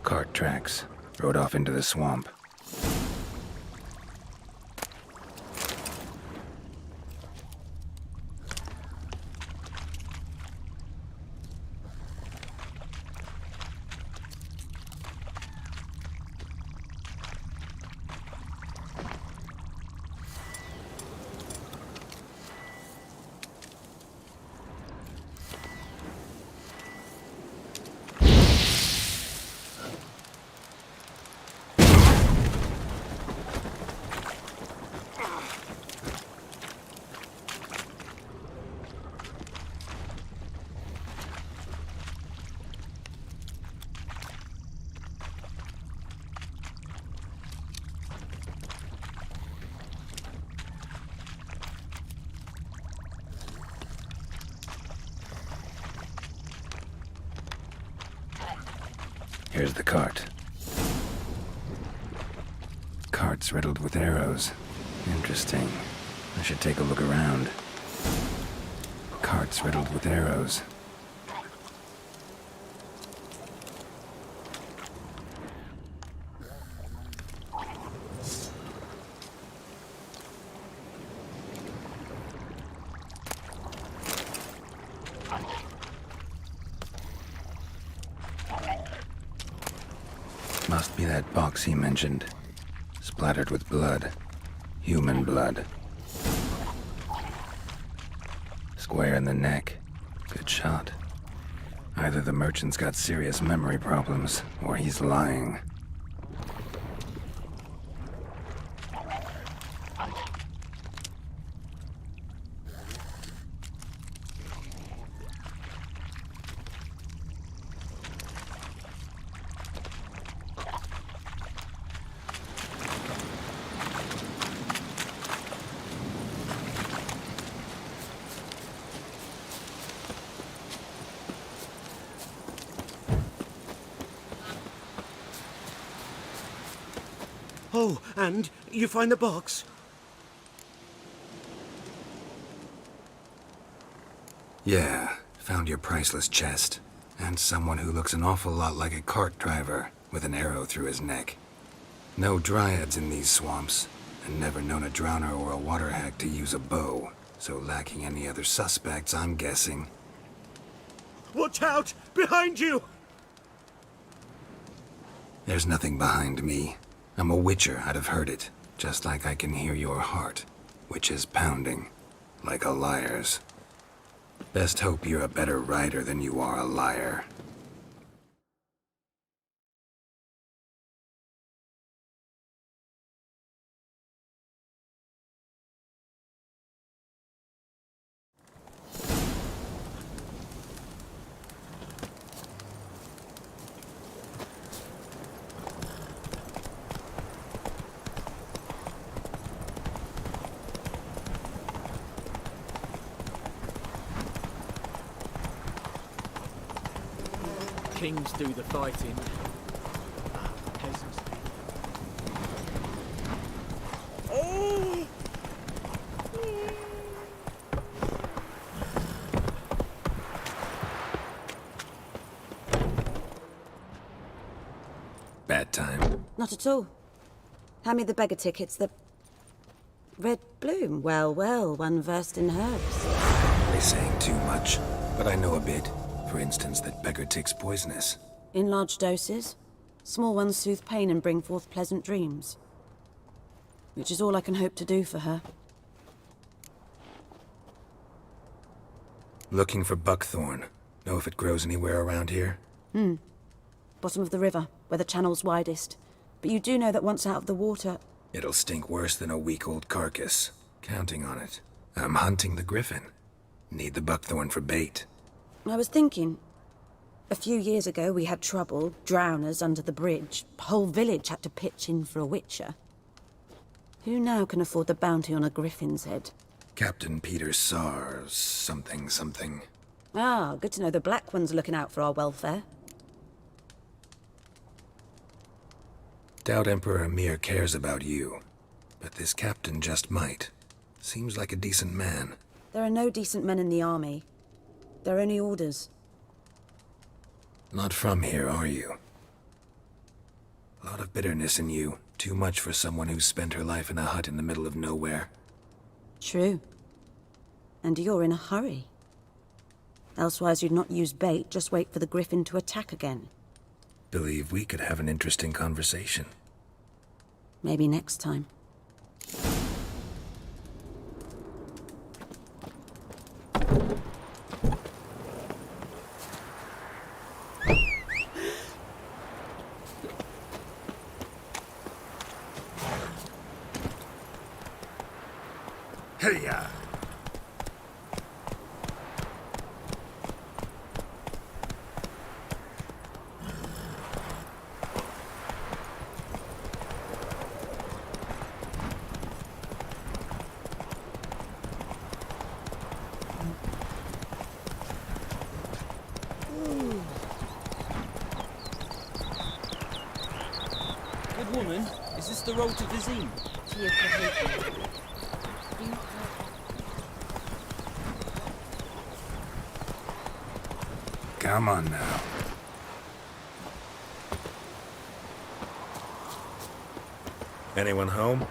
Cart tracks. Rode off into the swamp. Here's the cart. Cart's riddled with arrows. Interesting. I should take a look around. Cart's riddled with arrows. Must be that box he mentioned. Splattered with blood. Human blood. Square in the neck. Good shot. Either the merchant's got serious memory problems, or he's lying. Oh, and you find the box? Yeah, found your priceless chest. And someone who looks an awful lot like a cart driver, with an arrow through his neck. No dryads in these swamps, and never known a drowner or a water hack to use a bow. So lacking any other suspects, I'm guessing. Watch out! Behind you! There's nothing behind me. I'm a witcher, I'd have heard it. Just like I can hear your heart, which is pounding, like a liar's. Best hope you're a better rider than you are a liar. Kings do the fighting. Peasants. Oh! Bad time. Not at all. Hand me the beggar tickets, Red bloom? Well, well, one versed in herbs. They saying too much, but I know a bit. For instance, that beggar tick's poisonous. In large doses. Small ones soothe pain and bring forth pleasant dreams. Which is all I can hope to do for her. Looking for buckthorn. Know if it grows anywhere around here? Bottom of the river, where the channel's widest. But you do know that once out of the water... It'll stink worse than a week-old carcass. Counting on it. I'm hunting the griffin. Need the buckthorn for bait. I was thinking... A few years ago we had trouble, drowners under the bridge. Whole village had to pitch in for a witcher. Who now can afford the bounty on a griffin's head? Captain Peter Sars, something. Ah, good to know the Black One's looking out for our welfare. Doubt Emperor Emir cares about you. But this captain just might. Seems like a decent man. There are no decent men in the army. They're only orders. Not from here, are you? A lot of bitterness in you. Too much for someone who's spent her life in a hut in the middle of nowhere. True. And you're in a hurry. Elsewise you'd not use bait, just wait for the griffin to attack again. Believe we could have an interesting conversation. Maybe next time. Hey-ya! Good woman, is this the road to Vizim? Come on now. Anyone home?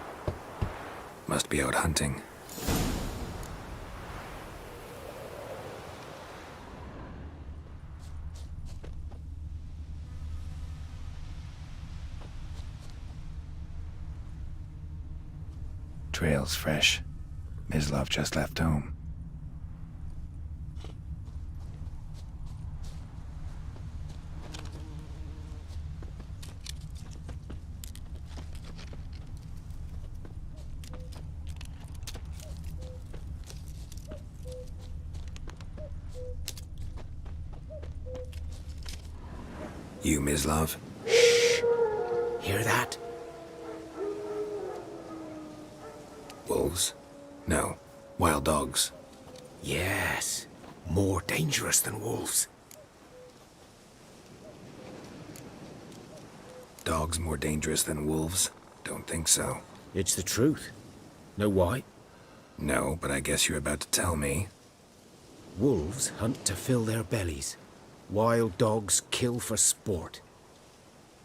Must be out hunting. Trail's fresh. Mislav just left home. You, Mislav? Shh! Hear that? Wolves? No. Wild dogs. Yes. More dangerous than wolves. Dogs more dangerous than wolves? Don't think so. It's the truth. Know why? No, but I guess you're about to tell me. Wolves hunt to fill their bellies. Wild dogs kill for sport.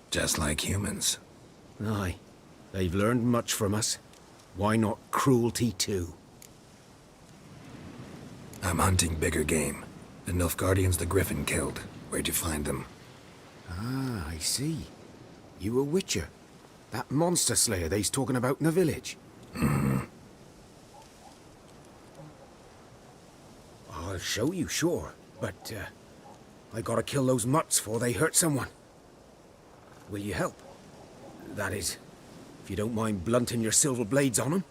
Just like humans. Aye. They've learned much from us. Why not cruelty too? I'm hunting bigger game. The Nilfgaardians the Griffin killed. Where'd you find them? Ah, I see. You a witcher. That monster slayer they's talking about in the village. I'll show you, sure. But, I gotta kill those mutts before they hurt someone. Will you help? That is, if you don't mind blunting your silver blades on them.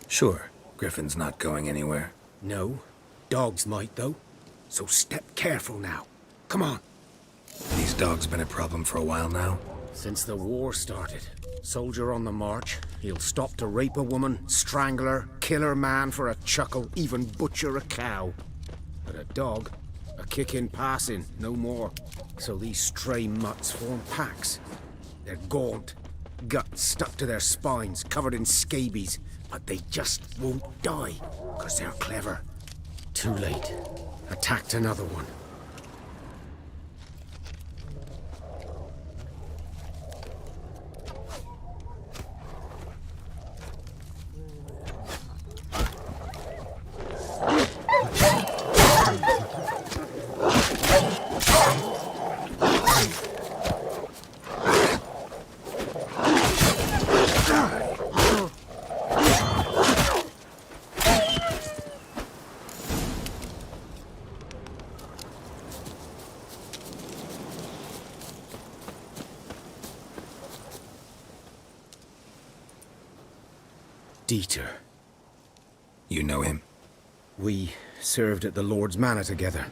Sure. Griffin's not going anywhere. No. Dogs might, though. So step careful now. Come on. These dogs been a problem for a while now? Since the war started. Soldier on the march. He'll stop to rape a woman, strangle her, kill her man for a chuckle, even butcher a cow. But a dog, a kick in passing, no more. So these stray mutts form packs. They're gaunt, guts stuck to their spines, covered in scabies, but they just won't die, 'cause they're clever. Too late. Attacked another one. Dieter. You know him? We served at the Lord's Manor together,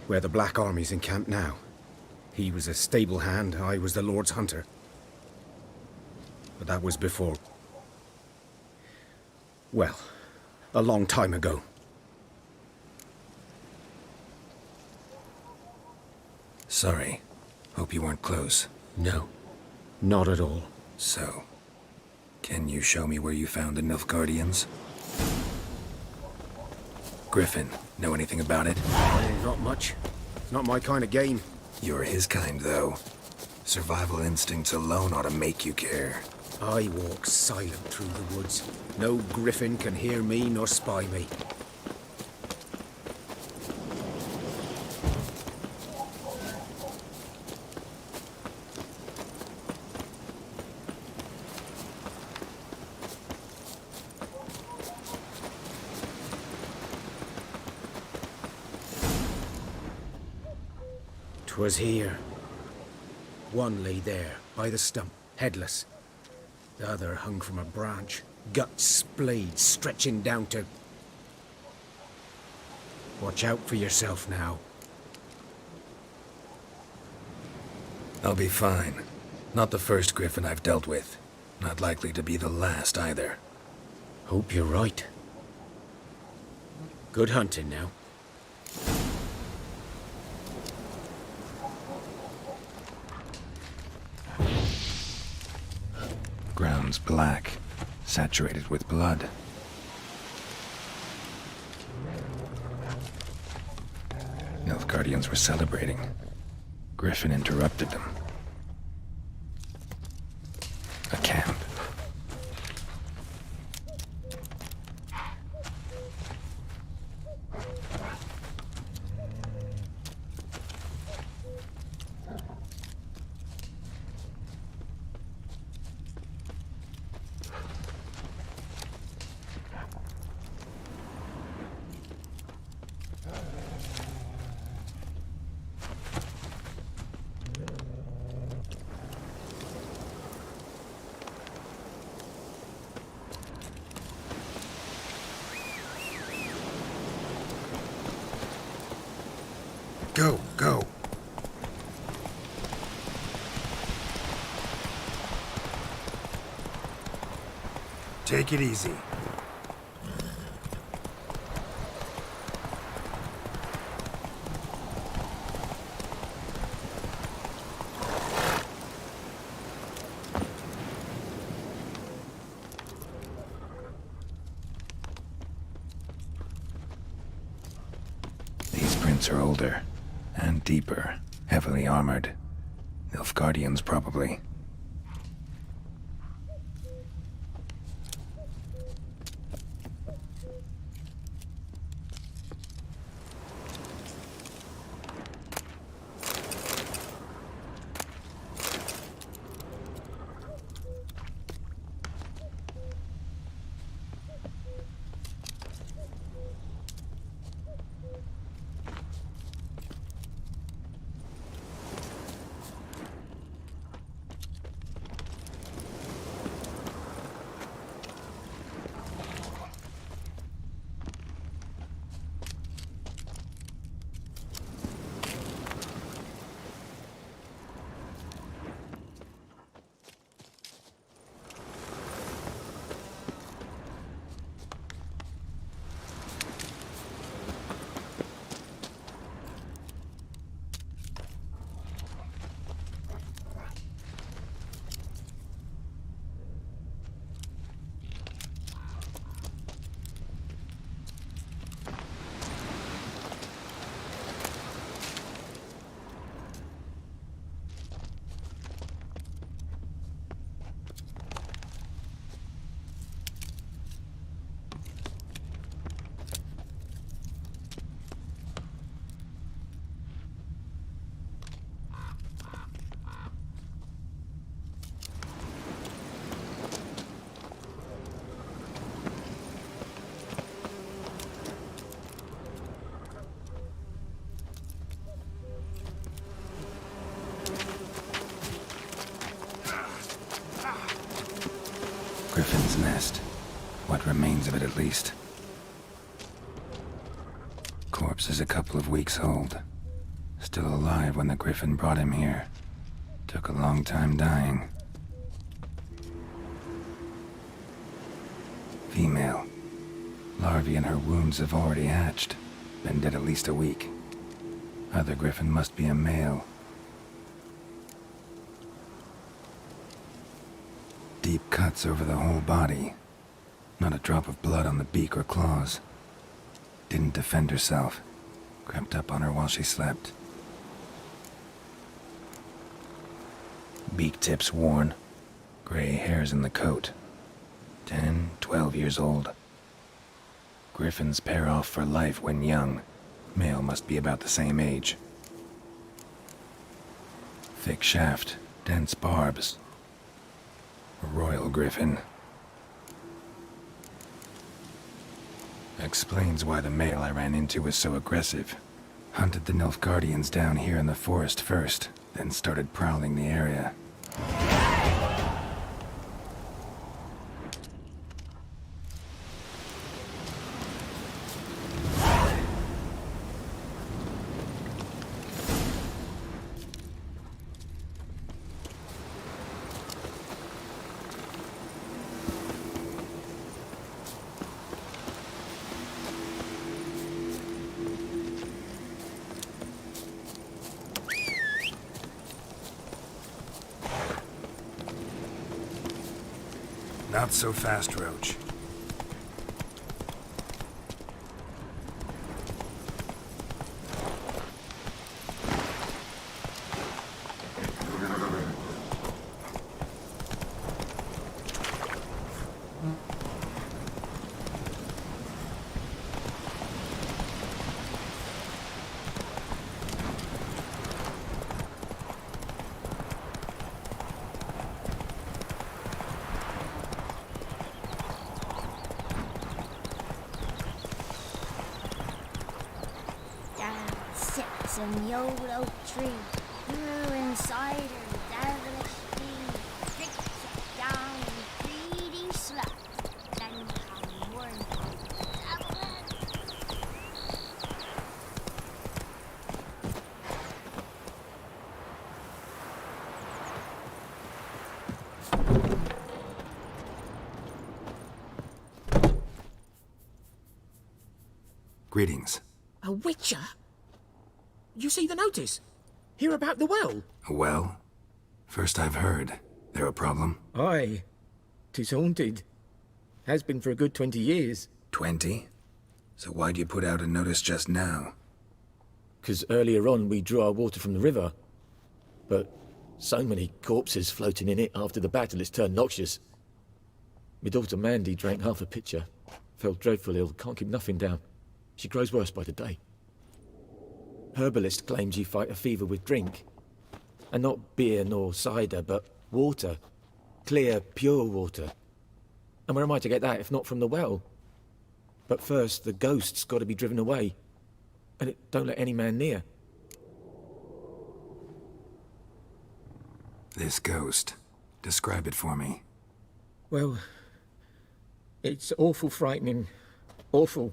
where the Black Army's encamped now. He was a stable hand, I was the Lord's hunter. But that was before... well, a long time ago. Sorry. Hope you weren't close. No, not at all. So, can you show me where you found the Nilfgaardians? Griffin, know anything about it? Not much. It's not my kind of game. You're his kind, though. Survival instincts alone ought to make you care. I walk silent through the woods. No griffin can hear me nor spy me. 'Twas here. One lay there, by the stump, headless. The other hung from a branch, guts splayed, stretching down to... Watch out for yourself now. I'll be fine. Not the first griffin I've dealt with. Not likely to be the last either. Hope you're right. Good hunting now. Ground's black, saturated with blood. Nilfgaardians were celebrating. Griffin interrupted them. A camp. Go, go. Take it easy. These prints are older. And deeper, heavily armored. Nilfgaardians, probably. Griffin's nest. What remains of it, at least. Corpse is a couple of weeks old. Still alive when the Griffin brought him here. Took a long time dying. Female. Larvae in her wounds have already hatched. Been dead at least a week. Other Griffin must be a male. Deep cuts over the whole body. Not a drop of blood on the beak or claws. Didn't defend herself. Crept up on her while she slept. Beak tips worn. Gray hairs in the coat. 10, 12 years old. Griffins pair off for life when young. Male must be about the same age. Thick shaft, dense barbs. A royal griffin. Explains why the male I ran into was so aggressive. Hunted the Nilfgaardians down here in the forest first, then started prowling the area. Not so fast, Roach. Sits in the old oak tree, brewing cider, devilish tea, drinks it down in greedy slut. Then come wormhole, Greetings. A witcher? You see the notice? Hear about the well? A well? First I've heard. There a problem? Aye. 'Tis haunted. Has been for a good 20 years. 20? So why'd you put out a notice just now? 'Cause earlier on we drew our water from the river. But so many corpses floating in it after the battle it's turned noxious. My daughter Mandy drank half a pitcher. Fell dreadful ill, can't keep nothing down. She grows worse by the day. Herbalist claims you fight a fever with drink. And not beer nor cider, but water. Clear, pure water. And where am I to get that if not from the well? But first, the ghost's got to be driven away. And it don't let any man near. This ghost. Describe it for me. Well, it's awful frightening. Awful.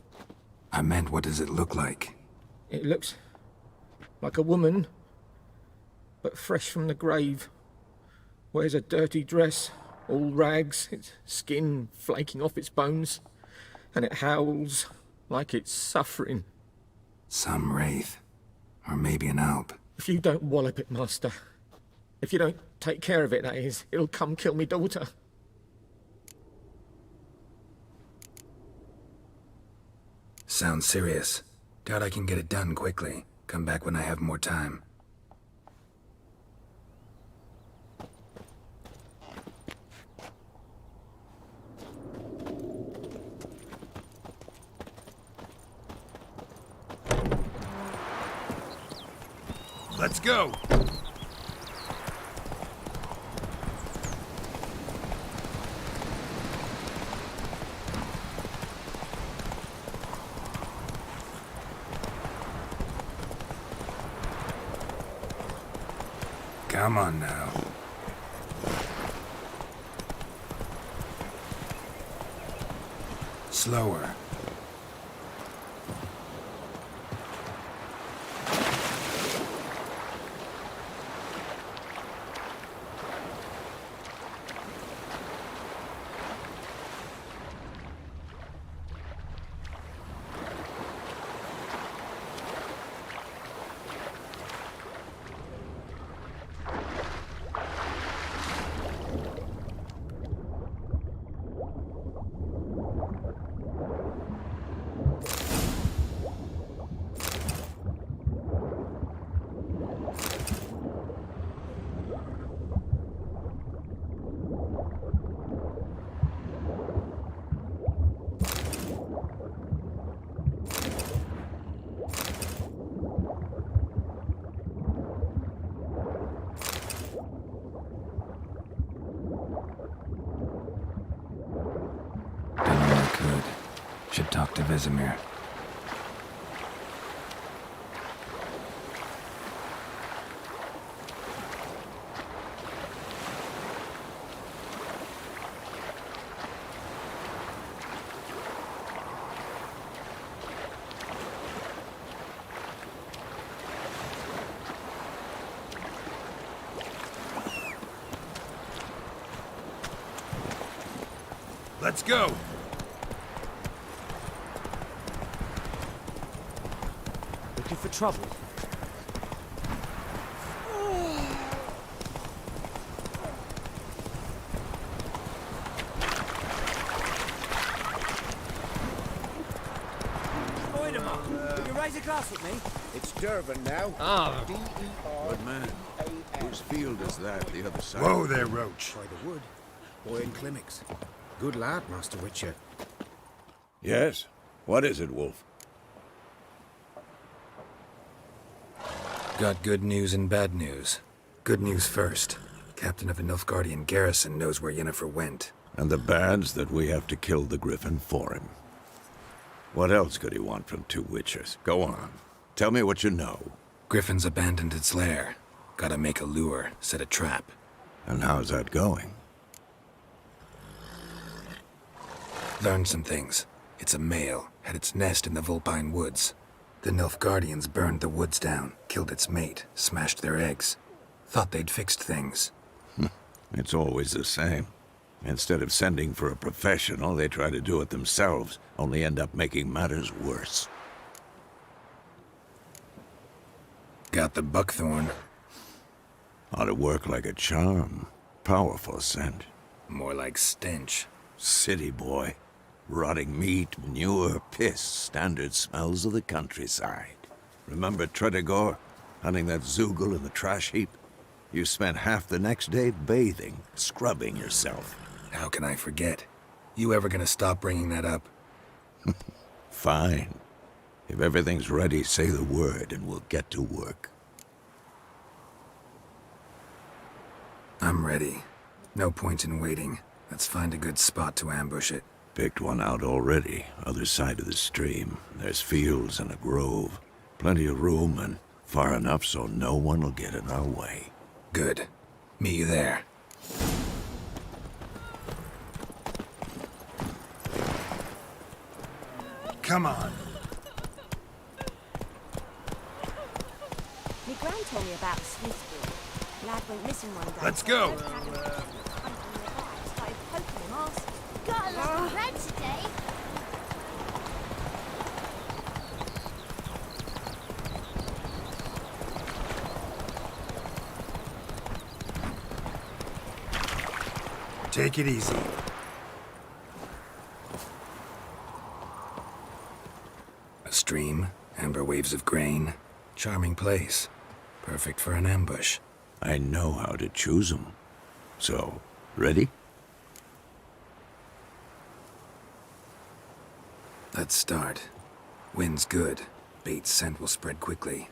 I meant, what does it look like? It looks like a woman, but fresh from the grave. Wears a dirty dress, all rags, its skin flaking off its bones, and it howls like it's suffering. Some wraith. Or maybe an alp. If you don't wallop it, Master, if you don't take care of it, that is, it'll come kill me daughter. Sounds serious. Doubt I can get it done quickly. Come back when I have more time. Let's go! Come on now. Slower. Should talk to Vesemir. Let's go! Looking for trouble? Point 'em up. Will you raise a glass with me? It's Durban now. Ah. D-E-R. Good man. Whose field is that, the other side? Whoa there, Roach. By the wood. Boy in Clemmix. Good lad, Master Witcher. Yes? What is it, Wolf? Got good news and bad news. Good news first. Captain of the Nilfgaardian garrison knows where Yennefer went. And the bad's that we have to kill the Griffin for him. What else could he want from two Witchers? Go on. Tell me what you know. Griffin's abandoned its lair. Gotta make a lure, set a trap. And how's that going? Learned some things. It's a male, had its nest in the Vulpine Woods. The Nilfgaardians burned the woods down, killed its mate, smashed their eggs. Thought they'd fixed things. It's always the same. Instead of sending for a professional, they try to do it themselves, only end up making matters worse. Got the buckthorn. Ought to work like a charm. Powerful scent. More like stench. City boy. Rotting meat, manure, piss, standard smells of the countryside. Remember Tredegor? Hunting that Zoogle in the trash heap? You spent half the next day bathing, scrubbing yourself. How can I forget? You ever gonna stop bringing that up? Fine. If everything's ready, say the word and we'll get to work. I'm ready. No point in waiting. Let's find a good spot to ambush it. Picked one out already, other side of the stream. There's fields and a grove. Plenty of room and far enough so no one will get in our way. Good. Meet you there. Come on. My gran told me about the Smithfield. Lad went missing one day. Let's go. Started poking him, asking, got a lot of bread today. Take it easy. A stream, amber waves of grain. Charming place. Perfect for an ambush. I know how to choose 'em. So, ready? Let's start. Wind's good. Bait's scent will spread quickly.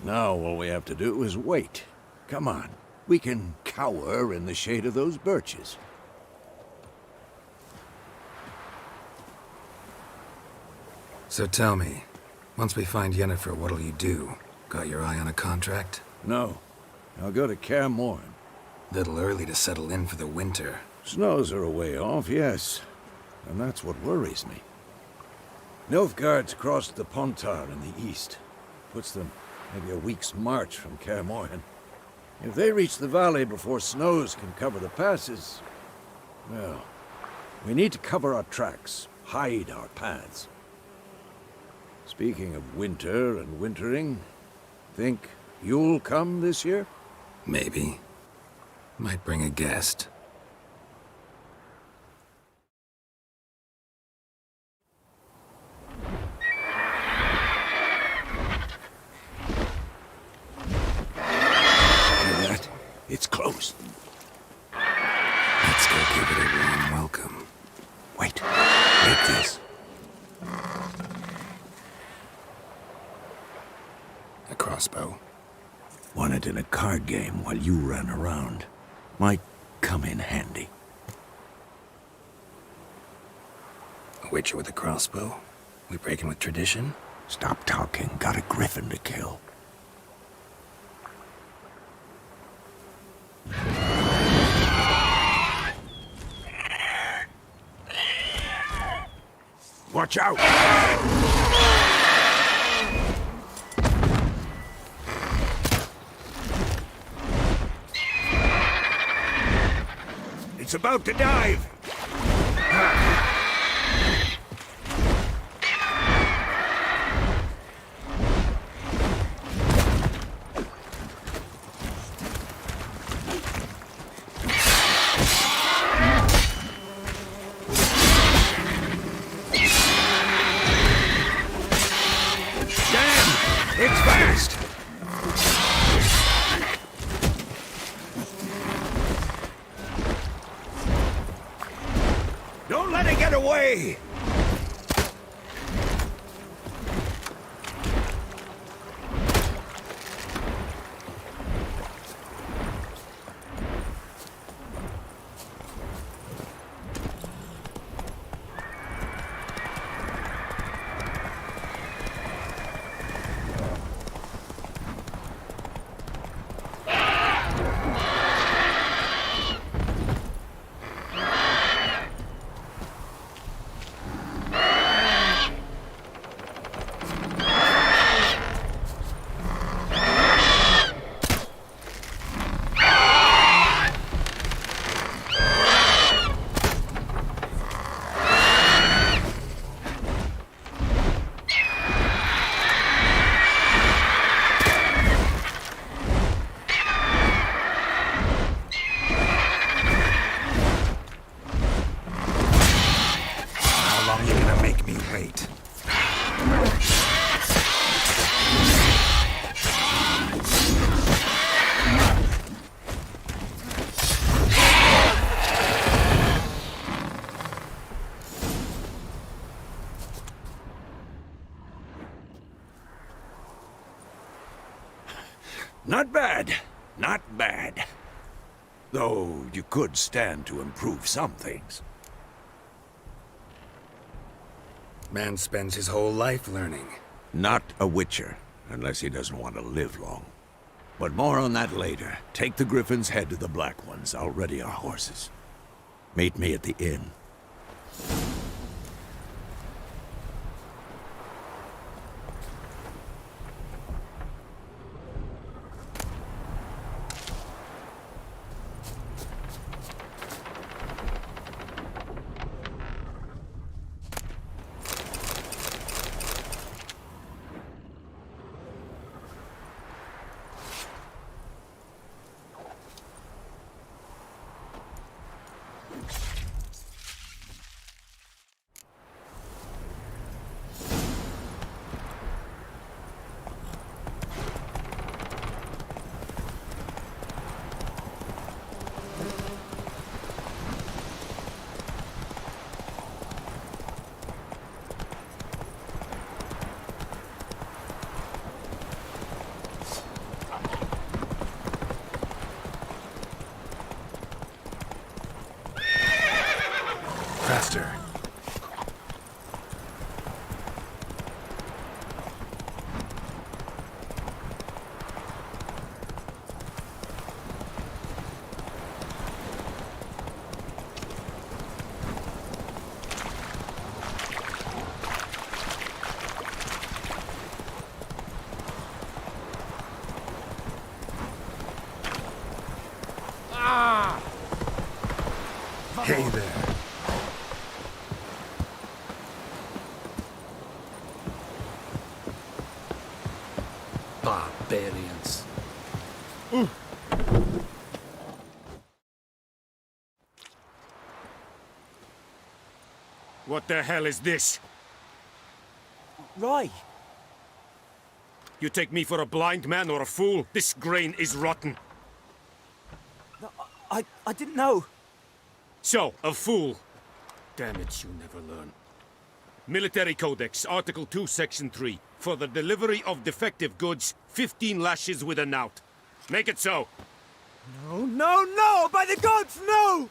Now all we have to do is wait. Come on. We can cower in the shade of those birches. So tell me, once we find Yennefer, what'll you do? Got your eye on a contract? No. I'll go to Kaer Morhen. Little early to settle in for the winter. Snows are a way off, yes. And that's what worries me. Nilfgaard's crossed the Pontar in the east. Puts them maybe a week's march from Kaer Morhen. If they reach the valley before snows can cover the passes, well, we need to cover our tracks, hide our paths. Speaking of winter and wintering, think you'll come this year? Maybe. Might bring a guest. It's close. Let's go give it a warm welcome. Wait. Take this. A crossbow. Won it in a card game while you ran around. Might come in handy. A witcher with a crossbow? We breaking with tradition? Stop talking. Got a griffin to kill. Watch out! It's about to dive! It's fast! Don't let it get away! Not bad. Not bad. Though you could stand to improve some things. Man spends his whole life learning. Not a witcher, unless he doesn't want to live long. But more on that later. Take the Griffin's head to the Black Ones. I'll ready our horses. Meet me at the inn. Hey there. Barbarians. What the hell is this? Rye! You take me for a blind man or a fool? This grain is rotten. No, I didn't know. So, a fool. Damn it, you never learn. Military Codex, Article 2, Section 3. For the delivery of defective goods, 15 lashes with a knout. Make it so. No, no, no! By the gods, no!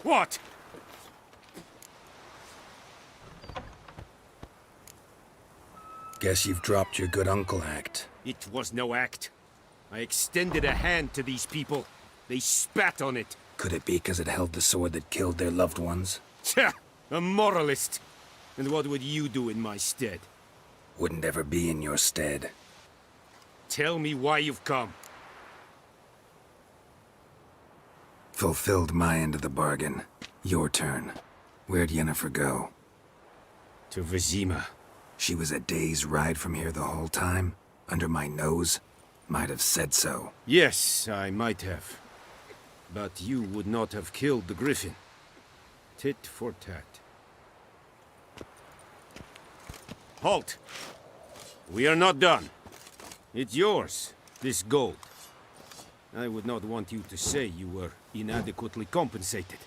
What? Guess you've dropped your good uncle act. It was no act. I extended a hand to these people. They spat on it. Could it be because it held the sword that killed their loved ones? Tja, a moralist. And what would you do in my stead? Wouldn't ever be in your stead. Tell me why you've come. Fulfilled my end of the bargain. Your turn. Where'd Yennefer go? To Vizima. She was a day's ride from here the whole time? Under my nose? Might have said so. Yes, I might have. But you would not have killed the griffin. Tit for tat. Halt! We are not done. It's yours, this gold. I would not want you to say you were inadequately compensated.